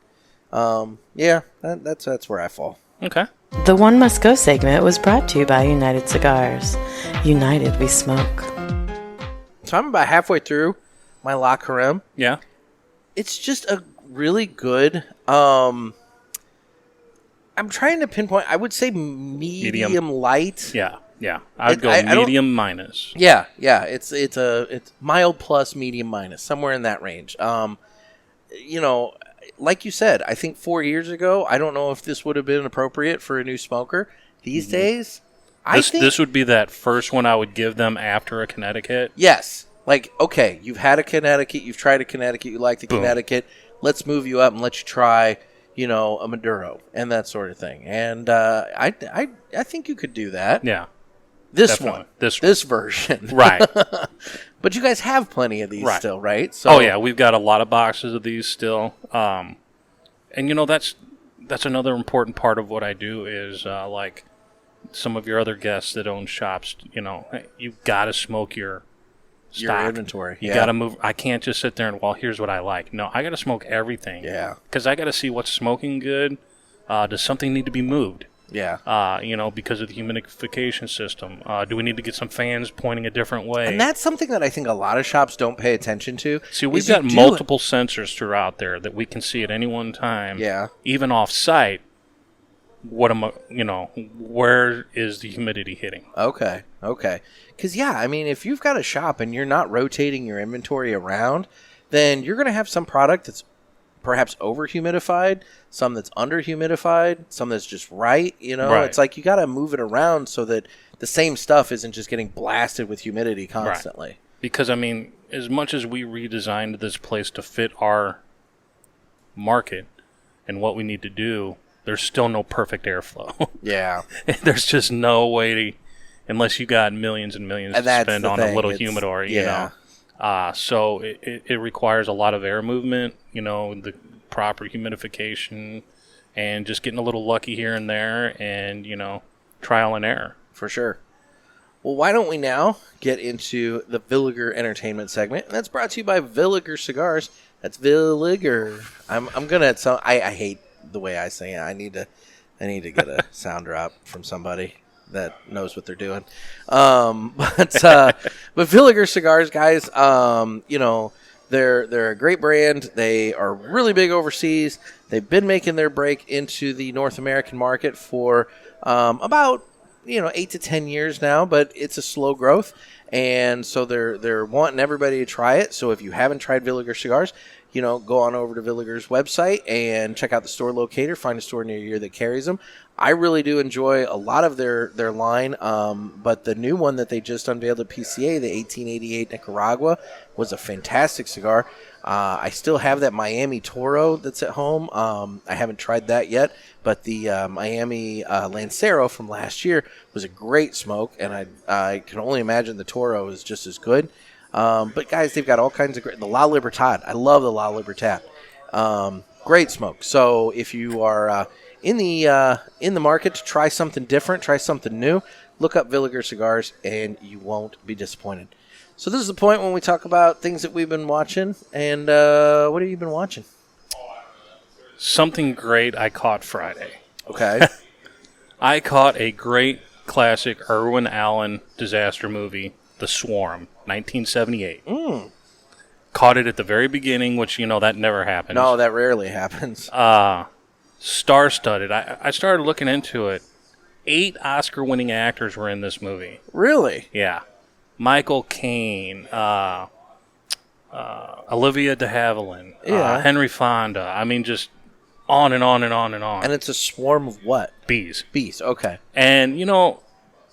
yeah, that's where I fall. Okay. The One Must Go segment was brought to you by United Cigars. United we smoke. So I'm about halfway through my La Creme. Yeah. It's just a really good... I'm trying to pinpoint. I would say medium light. Yeah. I'd go medium minus. Yeah. It's mild plus, medium minus, somewhere in that range. Like you said, I think 4 years ago, I don't know if this would have been appropriate for a new smoker. These days, I think this would be that first one I would give them after a Connecticut. Yes. Like, okay, you've had a Connecticut, you've tried a Connecticut, you like the Boom. Connecticut. let's move you up and let you try, a Maduro and that sort of thing. And I think you could do that. Yeah. This Definitely. one. This version. Right. But you guys have plenty of these Right. still, right? So, yeah, we've got a lot of boxes of these still. And, that's another important part of what I do is, like some of your other guests that own shops, you've got to smoke your stock. Inventory. You got to move. I can't just sit there and, here's what I like. No, I got to smoke everything. Yeah. Because I got to see what's smoking good. Does something need to be moved? Yeah. Because of the humidification system. Do we need to get some fans pointing a different way? And that's something that I think a lot of shops don't pay attention to. See, we've got multiple sensors throughout there that we can see at any one time. Yeah. Even off-site, where is the humidity hitting? Okay. Because, if you've got a shop and you're not rotating your inventory around, then you're going to have some product that's perhaps over-humidified, some that's under-humidified, some that's just right. Right. It's like you got to move it around so that the same stuff isn't just getting blasted with humidity constantly. Right. Because, as much as we redesigned this place to fit our market and what we need to do, there's still no perfect airflow. Yeah. There's just no way unless you got millions and millions to spend on a little humidor, so it requires a lot of air movement, the proper humidification, and just getting a little lucky here and there, and, trial and error. For sure. Well, why don't we now get into the Villiger Entertainment segment? And that's brought to you by Villiger Cigars. That's Villiger. I'm gonna. So I hate the way I say it. I need to get a sound drop from somebody that knows what they're doing. But Villiger Cigars, guys, they're a great brand. They are really big overseas. They've been making their break into the North American market for about 8 to 10 years now, but it's a slow growth. And so they're wanting everybody to try it. So if you haven't tried Villiger Cigars, go on over to Villiger's website and check out the store locator. Find a store near you that carries them. I really do enjoy a lot of their line, but the new one that they just unveiled at PCA, the 1888 Nicaragua, was a fantastic cigar. I still have that Miami Toro that's at home. I haven't tried that yet, but the Miami Lancero from last year was a great smoke, and I can only imagine the Toro is just as good. But guys, they've got all kinds of great. The La Libertad, I love the La Libertad. Great smoke. So if you are in the market to try something different, try something new, look up Villiger Cigars, and you won't be disappointed. So this is the point when we talk about things that we've been watching. And what have you been watching? Something great I caught Friday. Okay. I caught a great classic Irwin Allen disaster movie, The Swarm, 1978. Caught it at the very beginning, which, that never happens. No, that rarely happens. Star-studded. I started looking into it. 8 Oscar-winning actors were in this movie. Really? Yeah. Michael Caine, Olivia de Havilland, Henry Fonda. Just on and on and on and on. And it's a swarm of what? Bees. Bees, okay. And,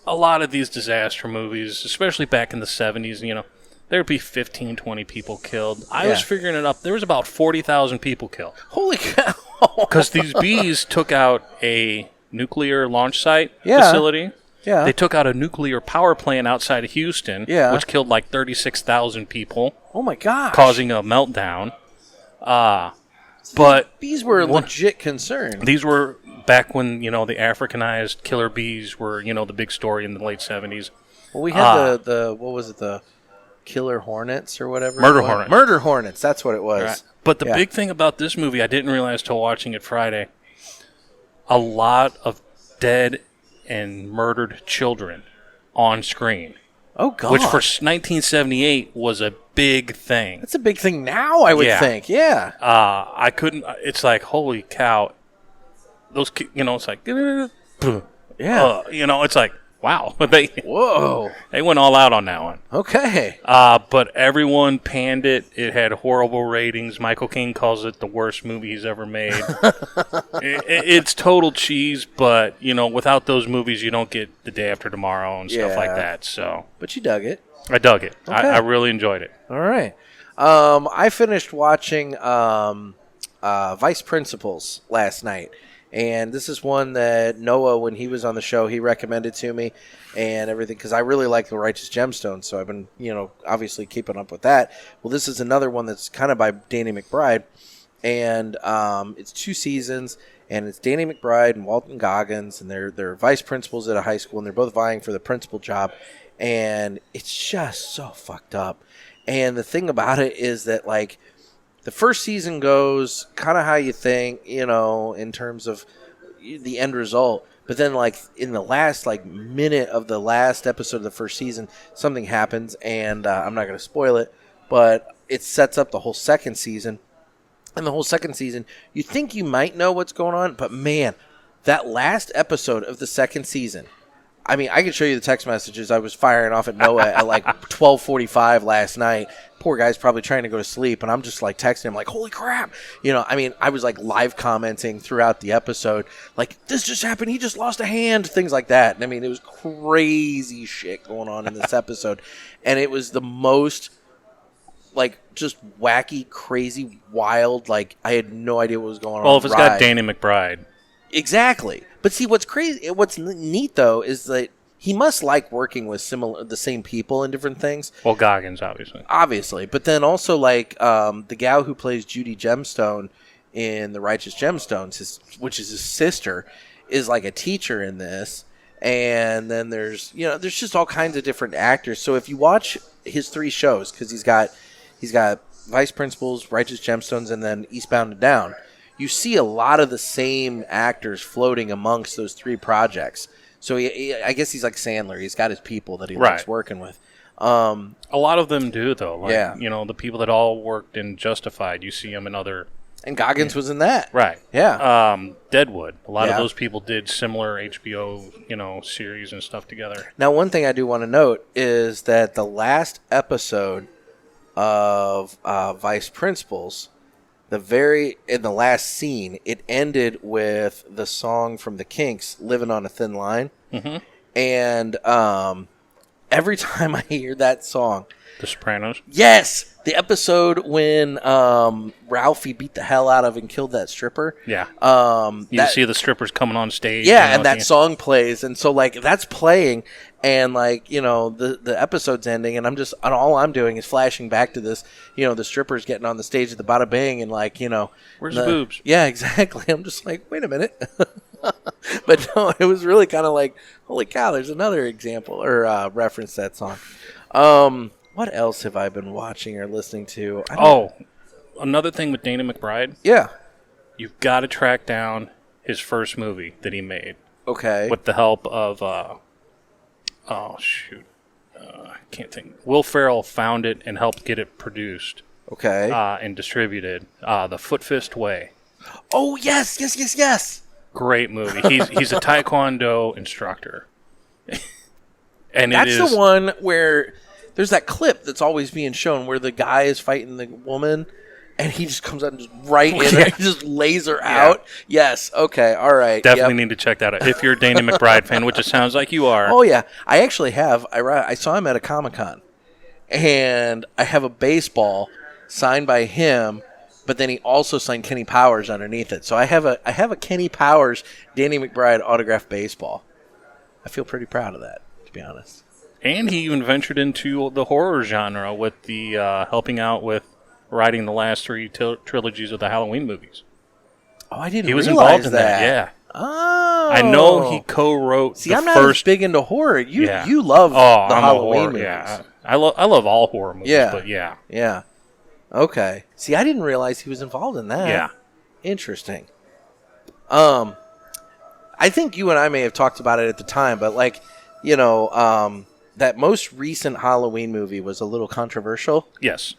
a lot of these disaster movies, especially back in the 70s, there'd be 15, 20 people killed. I was figuring it up. There was about 40,000 people killed. Holy cow. Because these bees took out a nuclear launch site facility. Yeah. They took out a nuclear power plant outside of Houston, which killed like 36,000 people. Oh, my gosh. Causing a meltdown. But bees were a legit concern. These were back when, the Africanized killer bees were, the big story in the late 70s. Well, we had the what was it, the killer hornets or whatever? Murder hornets. Murder hornets, that's what it was. Right. But the big thing about this movie, I didn't realize till watching it Friday, a lot of dead and murdered children on screen. Oh, God. Which for 1978 was a big thing. That's a big thing now, I would think. Yeah. I couldn't. It's like, holy cow. Those, it's like, yeah. It's like, wow. Whoa. They went all out on that one. Okay. But everyone panned it. It had horrible ratings. Michael Caine calls it the worst movie he's ever made. It's total cheese, but, without those movies, you don't get The Day After Tomorrow and stuff like that. So, but you dug it. I dug it. Okay. I really enjoyed it. All right. I finished watching Vice Principals last night. And this is one that Noah, when he was on the show, he recommended to me and everything because I really like the Righteous Gemstones. So I've been, obviously keeping up with that. Well, this is another one that's kind of by Danny McBride. And it's 2 seasons. And it's Danny McBride and Walton Goggins. And they're vice principals at a high school. And they're both vying for the principal job. And it's just so fucked up. And the thing about it is that, like, the first season goes kind of how you think, in terms of the end result. But then, like, in the last, minute of the last episode of the first season, something happens. And I'm not going to spoil it. But it sets up the whole second season. And the whole second season, you think you might know what's going on. But, man, that last episode of the second season, I mean, I can show you the text messages I was firing off at Noah at 12:45 last night. Poor guy's probably trying to go to sleep, and I'm just texting him holy crap. I was live commenting throughout the episode, this just happened, he just lost a hand, things like that. And I mean, it was crazy shit going on in this episode. And it was the most just wacky, crazy, wild, I had no idea what was going on. Well, if it's got Danny McBride. Exactly. But see, what's neat though is that he must like working with the same people in different things. Well, Goggins, obviously, but then also the gal who plays Judy Gemstone in The Righteous Gemstones, which is his sister, is a teacher in this. And then there's just all kinds of different actors. So if you watch his 3 shows, because he's got Vice Principals, Righteous Gemstones, and then Eastbound and Down. You see a lot of the same actors floating amongst those 3 projects. So I guess he's like Sandler. He's got his people that he likes working with. A lot of them do, though. Yeah. The people that all worked in Justified, you see them in other... And Goggins was in that. Right. Yeah. Deadwood. A lot of those people did similar HBO, series and stuff together. Now, one thing I do want to note is that the last episode of Vice Principals... in the last scene, it ended with the song from the Kinks, "Living on a Thin Line," and every time I hear that song, The Sopranos. Yes, the episode when Ralphie beat the hell out of and killed that stripper. Yeah, you see the strippers coming on stage. Yeah, and that song plays, and so that's playing. And the episode's ending, and all I'm doing is flashing back to this, the strippers getting on the stage at the Bada Bing, and where's the boobs? Yeah, exactly. I'm just wait a minute. But no, it was really kind of holy cow, there's another example or reference to that song. What else have I been watching or listening to? Another thing with Danny McBride. Yeah, you've got to track down his first movie that he made. Okay, with the help of. I can't think. Will Ferrell found it and helped get it produced. Okay. And distributed. The Foot Fist Way. Oh, yes. Great movie. He's a Taekwondo instructor. And that's the one where there's that clip that's always being shown where the guy is fighting the woman and he just comes out and just right in and just lays her out. Yes. Okay. All right. Definitely need to check that out. If you're a Danny McBride fan, which it sounds like you are. Oh, yeah. I actually have. I saw him at a Comic-Con. And I have a baseball signed by him, but then he also signed Kenny Powers underneath it. So I have a Kenny Powers, Danny McBride autographed baseball. I feel pretty proud of that, to be honest. And he even ventured into the horror genre with the helping out with writing the last 3 trilogies of the Halloween movies. Oh, I didn't realize that. He was involved in that, yeah. Oh. I know he co-wrote See, I'm not as big into horror. You love the Halloween movies. Yeah. I love all horror movies, but yeah. Yeah. Okay. See, I didn't realize he was involved in that. Yeah. Interesting. I think you and I may have talked about it at the time, but that most recent Halloween movie was a little controversial. Yes.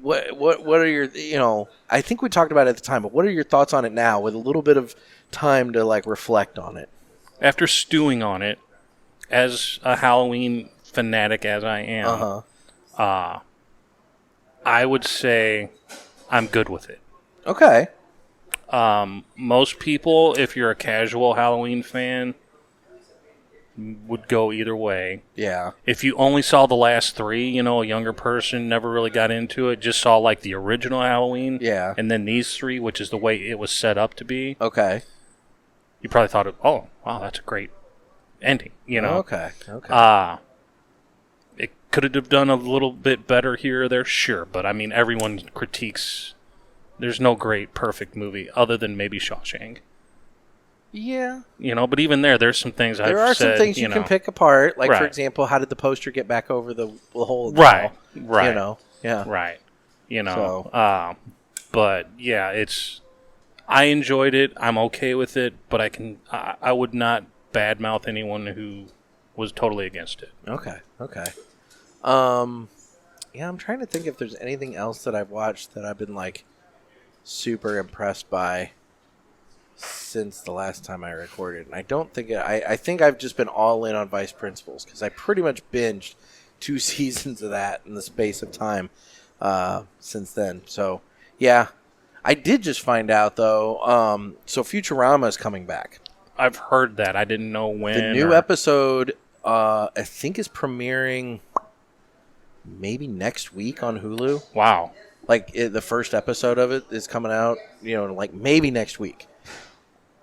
What are your, I think we talked about it at the time, but what are your thoughts on it now with a little bit of time to reflect on it? After stewing on it, as a Halloween fanatic as I am, I would say I'm good with it. Okay. Most people, if you're a casual Halloween fan, would go either way. Yeah. If you only saw the last 3, a younger person never really got into it, just saw like the original Halloween. Yeah. And then these 3, which is the way it was set up to be. Okay. You probably thought, oh, wow, that's a great ending, Okay. Okay. It could have done a little bit better here or there, sure. But, I mean, everyone critiques. There's no great, perfect movie other than maybe Shawshank. Yeah. But even there's some things I've said. There are some things you can pick apart. Like, Right. for example, how did the poster get back over the hole? In the Right. wall? Right. Yeah. Right. So. But, yeah, I enjoyed it. I'm okay with it. But I would not badmouth anyone who was totally against it. Okay. Yeah, I'm trying to think if there's anything else that I've watched that I've been, like, super impressed by since the last time I recorded. And I don't think I think I've just been all in on Vice Principals because I pretty much binged 2 seasons of that in the space of time since then. So, yeah. I did just find out, though, so Futurama is coming back. I've heard that. I didn't know when. The new episode, I think, is premiering maybe next week on Hulu. Wow. Like, the first episode of it is coming out, like maybe next week.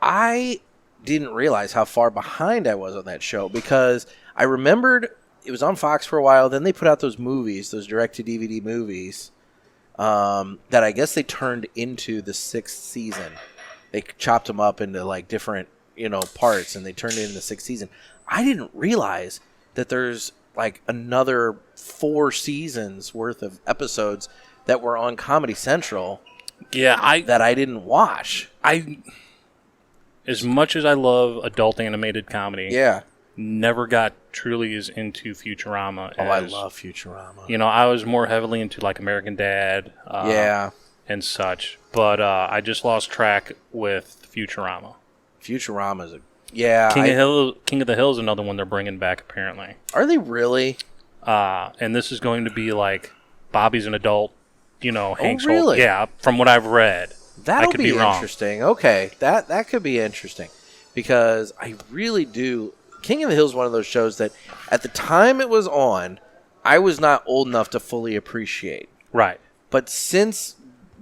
I didn't realize how far behind I was on that show because I remembered it was on Fox for a while. Then they put out those movies, those direct-to-DVD movies, that I guess they turned into the 6th season. They chopped them up into, like, different, parts, and they turned it into the 6th season. I didn't realize that there's, like, another 4 seasons worth of episodes that were on Comedy Central. Yeah, that I didn't watch. As much as I love adult animated comedy, Yeah. never got truly as into Futurama. Oh, I love Futurama. I was more heavily into like American Dad, Yeah. and such. But I just lost track with Futurama. Futurama's yeah. King of the Hill is another one they're bringing back apparently. Are they really? And this is going to be like Bobby's an adult, Hank's really? old. Yeah, from what I've read. That'll I could be wrong. Interesting. Okay, that could be interesting because I really do. King of the Hill is one of those shows that at the time it was on, I was not old enough to fully appreciate. Right. But since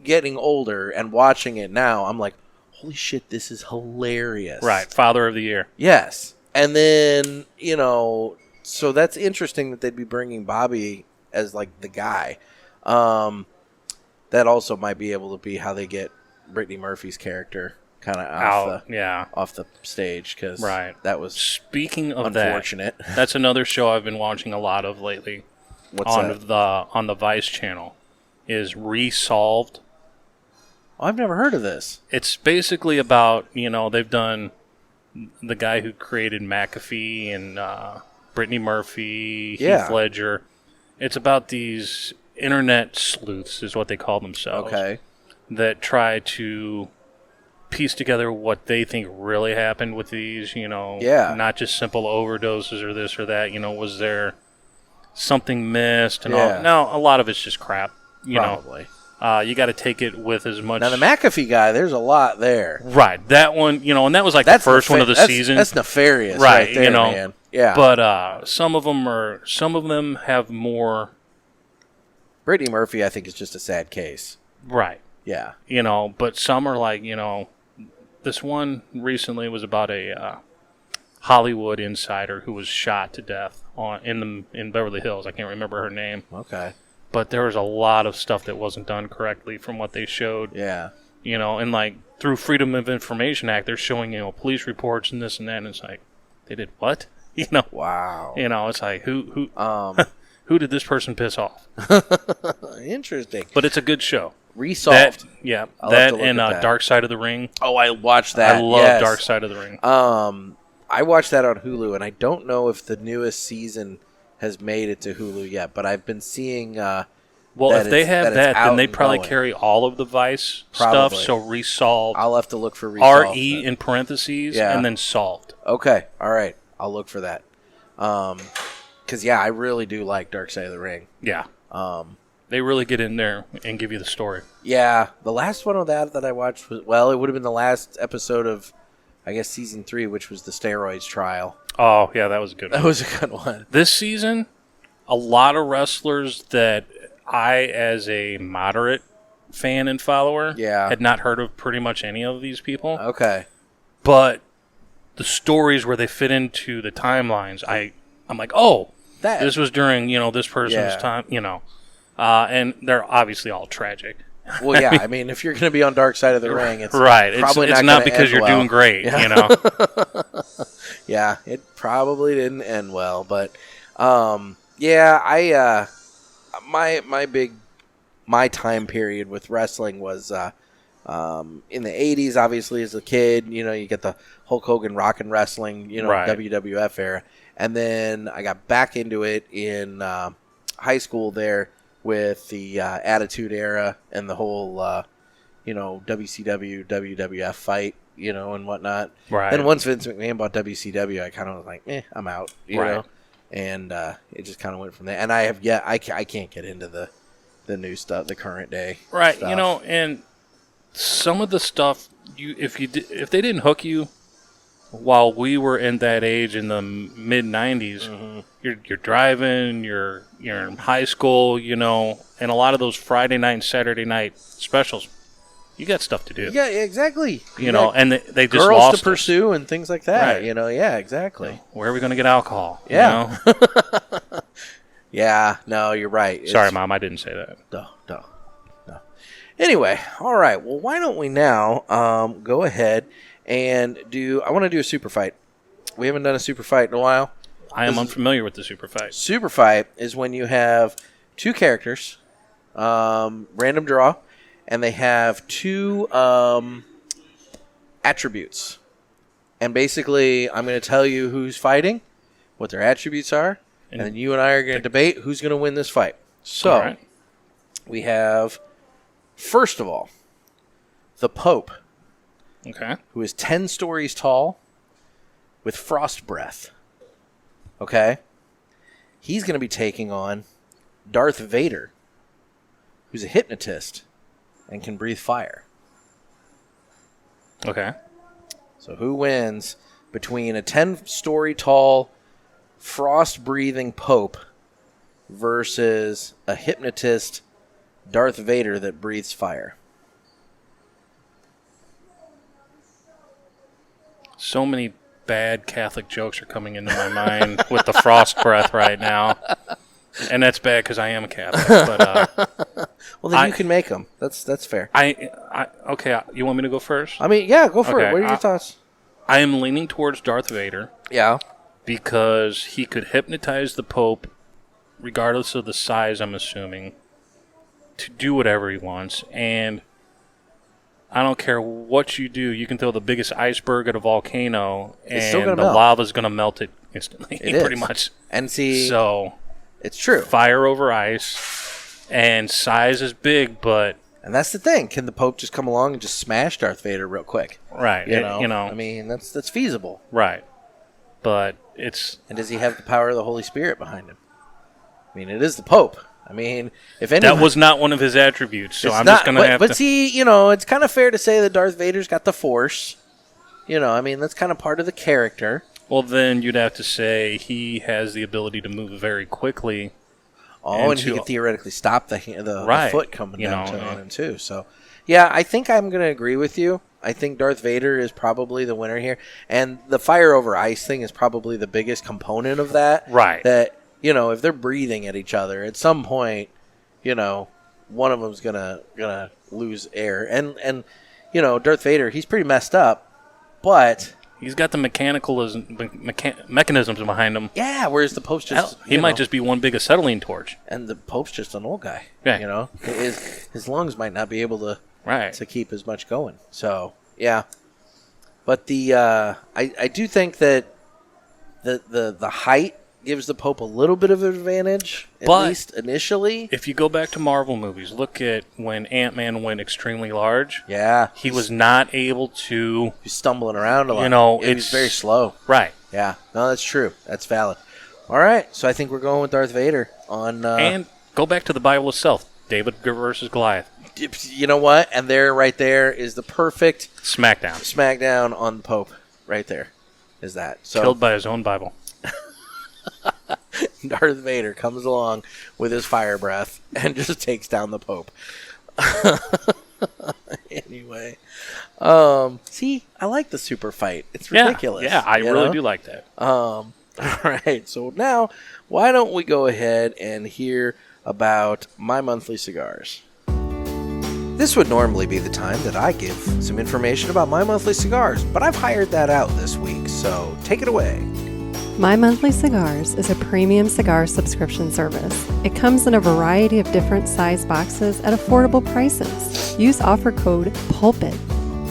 getting older and watching it now, I'm like, holy shit, this is hilarious. Right. Father of the Year. Yes. And then, so that's interesting that they'd be bringing Bobby as like the guy. That also might be able to be how they get Brittany Murphy's character kind of off the stage because that was speaking of unfortunate. That's another show I've been watching a lot of lately. What's on the Vice channel is Resolved. Oh, I've never heard of this. It's basically about they've done the guy who created McAfee and Brittany Murphy, Heath Ledger. It's about these internet sleuths is what they call themselves. Okay. That try to piece together what they think really happened with these, not just simple overdoses or this or that, was there something missed and all. No, a lot of it's just crap, Probably. You got to take it with as much. Now the McAfee guy, there's a lot there. Right, that one, and that was like the first one of the season. That's nefarious, right there, man. Yeah, but some of them have more. Brittany Murphy, I think, is just a sad case. Right. Yeah. But some are like, this one recently was about a Hollywood insider who was shot to death in Beverly Hills. I can't remember her name. Okay. But there was a lot of stuff that wasn't done correctly from what they showed. Yeah. And like through Freedom of Information Act, they're showing, police reports and this and that, and it's like, they did what? Wow. It's like, who who did this person piss off? Interesting. But it's a good show. Resolved. That and Dark Side of the Ring. Oh, I watched that. I love Dark Side of the Ring. I watched that on Hulu, and I don't know if the newest season has made it to Hulu yet, but I've been seeing. Well, if they have that, then they probably carry all of the Vice stuff. So Resolved. I'll have to look for Resolved. RE in parentheses, and then Solved. Okay, all right. I'll look for that. Because I really do like Dark Side of the Ring. Yeah. They really get in there and give you the story. Yeah, the last one of that I watched was, it would have been the last episode of, I guess season 3, which was the steroids trial. Oh, yeah, that was a good one. That was a good one. This season, a lot of wrestlers that I, as a moderate fan and follower, had not heard of pretty much any of these people. Okay. But the stories where they fit into the timelines, I'm like, oh, this was during, this person's time, and they're obviously all tragic. Well, yeah, I mean, if you're going to be on Dark Side of the Ring, it's probably it's not because you're doing great, Yeah, it probably didn't end well, but my time period with wrestling was in the 80s, obviously, as a kid. You get the Hulk Hogan rock and wrestling, WWF era. And then I got back into it in high school there with the Attitude Era and the whole, WCW, WWF fight, and whatnot. Right. And once Vince McMahon bought WCW, I kind of was like, I'm out, you know. And it just kind of went from there. And I can't get into the new stuff, the current day. Right. Stuff. And some of the stuff, if they didn't hook you while we were in that age in the mid 90s, you're driving, you're in high school, and a lot of those Friday night and Saturday night specials, you got stuff to do. Yeah, exactly. And they just girls lost to pursue and things like that. Right. Yeah, exactly. Where are we going to get alcohol? Yeah. Yeah, no, you're right. Sorry, Mom, I didn't say that. No. Anyway, all right. Well, why don't we now go ahead and I want to do a super fight. We haven't done a super fight in a while. I am unfamiliar with the super fight. Super fight is when you have two characters, random draw, and they have two attributes. And basically, I'm going to tell you who's fighting, what their attributes are, and then you and I are going to debate who's going to win this fight. So, we have, first of all, the Pope. Okay. Who is 10 stories tall with frost breath. Okay? He's going to be taking on Darth Vader, who's a hypnotist and can breathe fire. Okay. So who wins between a 10-story tall, frost-breathing Pope versus a hypnotist Darth Vader that breathes fire? So many bad Catholic jokes are coming into my mind with the frost breath right now. And that's bad because I am a Catholic. But, well, then you can make them. That's fair. Okay, you want me to go first? I mean, yeah, go for it. What are your thoughts? I am leaning towards Darth Vader. Yeah. Because he could hypnotize the Pope, regardless of the size, I'm assuming, to do whatever he wants. And I don't care what you do. You can throw the biggest iceberg at a volcano, and the lava's going to melt it instantly, pretty much. And see, so it's true. Fire over ice, and size is big, but and that's the thing. Can the Pope just come along and just smash Darth Vader real quick? Right. You know. I mean, that's feasible. Right. But it's and does he have the power of the Holy Spirit behind him? I mean, it is the Pope. I mean, if anyone, that was not one of his attributes, so I'm just going to have to. But see, it's kind of fair to say that Darth Vader's got the Force. I mean, that's kind of part of the character. Well, then you'd have to say he has the ability to move very quickly. Oh, and he could theoretically stop the foot coming down to him, too. So, yeah, I think I'm going to agree with you. I think Darth Vader is probably the winner here. And the fire over ice thing is probably the biggest component of that. Right. That, if they're breathing at each other, at some point, one of them's gonna lose air. And Darth Vader, he's pretty messed up, but he's got the mechanisms behind him. Yeah, whereas the Pope's just he might just be one big acetylene torch. And the Pope's just an old guy. Yeah. His lungs might not be able to keep as much going. So yeah. But I do think that the height gives the Pope a little bit of an advantage, at least initially. If you go back to Marvel movies, look at when Ant-Man went extremely large. Yeah. He was not able to... He's stumbling around a lot. It's he's very slow. Right. Yeah. No, that's true. That's valid. All right. So I think we're going with Darth Vader on... and go back to the Bible itself. David versus Goliath. You know what? And right there is the perfect... Smackdown on the Pope. right there is that. So Killed by his own Bible. Darth Vader comes along with his fire breath and just takes down the Pope. Anyway, see, I like the super fight. It's ridiculous. Yeah, I really do like that. All right, so now why don't we go ahead and hear about My Monthly Cigars? This would normally be the time that I give some information about My Monthly Cigars, but I've hired that out this week, so take it away. My Monthly Cigars is a premium cigar subscription service. It comes in a variety of different size boxes at affordable prices. Use offer code PULPIT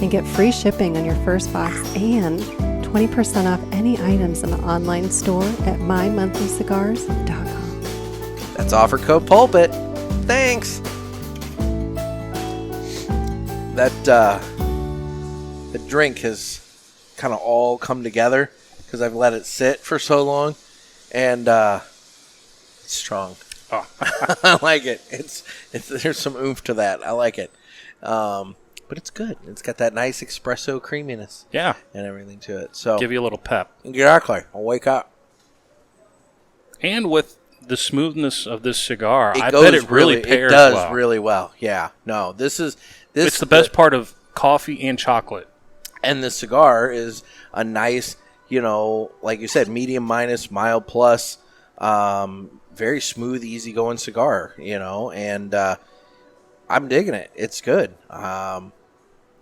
and get free shipping on your first box and 20% off any items in the online store at mymonthlycigars.com. That's offer code PULPIT. Thanks. That drink has kind of all come together because I've let it sit for so long, and it's strong. Oh. I like it. It's there's some oomph to that. I like it, but it's good. It's got that nice espresso creaminess, Yeah. and everything to it. So Give you a little pep. exactly. I'll wake up. And with the smoothness of this cigar, I goes bet it really pairs It does well. really well. Yeah. No, this. It's the best part of coffee and chocolate. And the cigar is a nice, like you said, medium minus, mild plus, very smooth, easygoing cigar, and I'm digging it. It's good.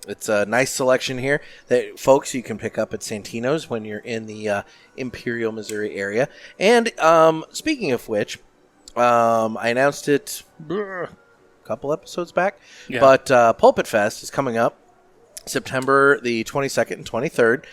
It's a nice selection here that, folks, you can pick up at Santinos when you're in the Imperial, Missouri area. And speaking of which, I announced it a couple episodes back, but Pulpit Fest is coming up September the 22nd and 23rd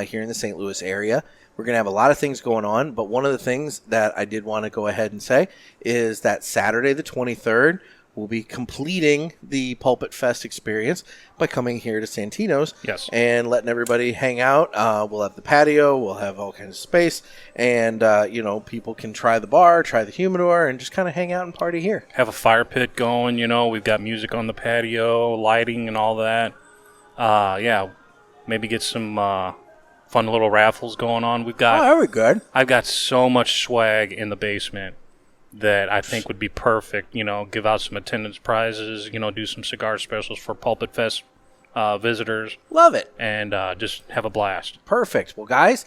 here in the St. Louis area. We're going to have a lot of things going on, but one of the things that I did want to go ahead and say is that Saturday the 23rd, we'll be completing the Pulpit Fest experience by coming here to Santinos and letting everybody hang out. We'll have the patio. We'll have all kinds of space. And, people can try the bar, try the humidor, and just kind of hang out and party here. Have a fire pit going, We've got music on the patio, lighting and all that. Maybe get some fun little raffles going on. Very good. I've got so much swag in the basement that I think would be perfect. Give out some attendance prizes, do some cigar specials for Pulpit Fest visitors. Love it. And just have a blast. Perfect. Well, guys,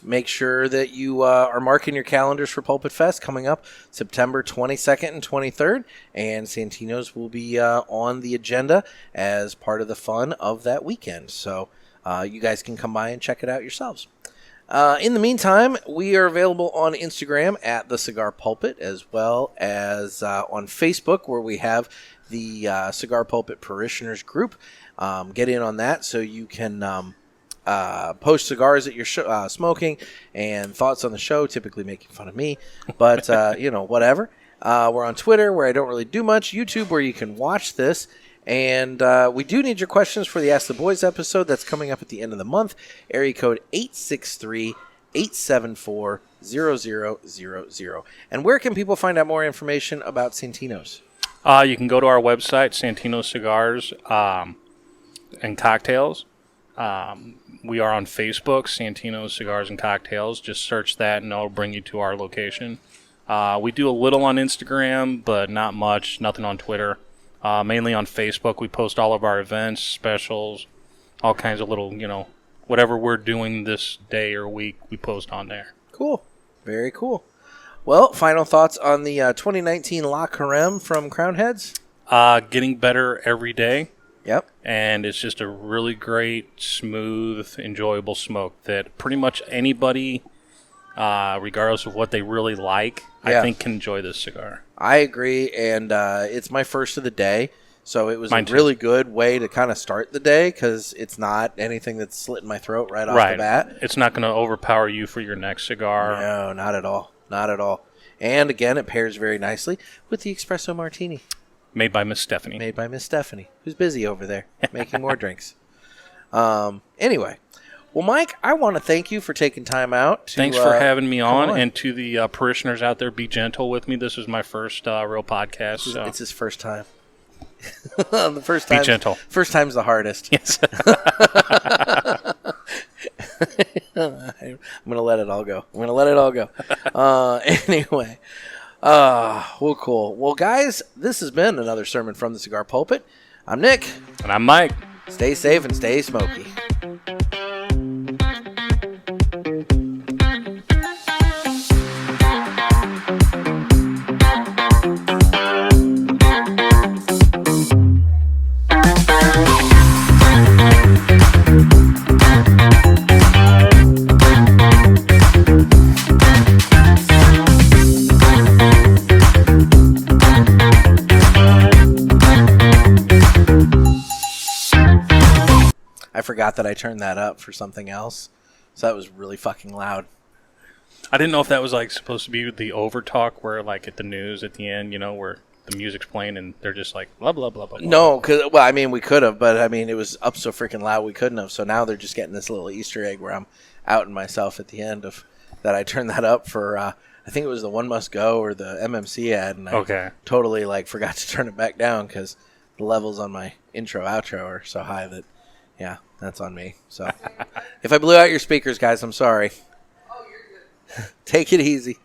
make sure that you are marking your calendars for Pulpit Fest coming up September 22nd and 23rd. And Santinos will be on the agenda as part of the fun of that weekend. So you guys can come by and check it out yourselves. In the meantime, we are available on Instagram at The Cigar Pulpit, as well as on Facebook, where we have the Cigar Pulpit Parishioners group. Get in on that so you can post cigars that you're smoking and thoughts on the show, typically making fun of me, but, whatever. We're on Twitter, where I don't really do much, YouTube, where you can watch this. And we do need your questions for the Ask the Boys episode that's coming up at the end of the month. Area code 863-874-0000. And where can people find out more information about Santinos? You can go to our website, Santinos Cigars and Cocktails. We are on Facebook, Santinos Cigars and Cocktails. Just search that and it'll bring you to our location. We do a little on Instagram, but not much. Nothing on Twitter. Mainly on Facebook. We post all of our events, specials, all kinds of little, whatever we're doing this day or week, we post on there. Cool. Very cool. Well, final thoughts on the 2019 La Creme from Crowned Heads? Getting better every day. Yep. And it's just a really great, smooth, enjoyable smoke that pretty much anybody, regardless of what they really like, I think can enjoy this cigar. I agree, and it's my first of the day, so it was a really good way to kind of start the day because it's not anything that's slitting my throat right off the bat. It's not going to overpower you for your next cigar. No, not at all. Not at all. And again, it pairs very nicely with the espresso martini. Made by Miss Stephanie. Made by Miss Stephanie, who's busy over there making more drinks. Anyway. Well, Mike, I want to thank you for taking time out. Thanks for having me on. And to the parishioners out there, be gentle with me. This is my first real podcast. So. It's his first time. The first time. Be gentle. First time's the hardest. Yes. I'm gonna let it all go. Anyway, well, cool. Well, guys, this has been another sermon from the Cigar Pulpit. I'm Nick, And I'm Mike. Stay safe and stay smoky. I forgot that I turned that up for something else, so that was really fucking loud. I didn't know if that was like supposed to be the over talk where like at the news at the end, where the music's playing and they're just like blah blah blah blah. No, we could have, but it was up so freaking loud we couldn't have. So now they're just getting this little Easter egg where I'm outing myself at the end of that. I turned that up for I think it was the One Must Go or the MMC ad, and I totally forgot to turn it back down because the levels on my intro outro are so high that that's on me. So if I blew out your speakers, guys, I'm sorry. Oh, you're good. Take it easy.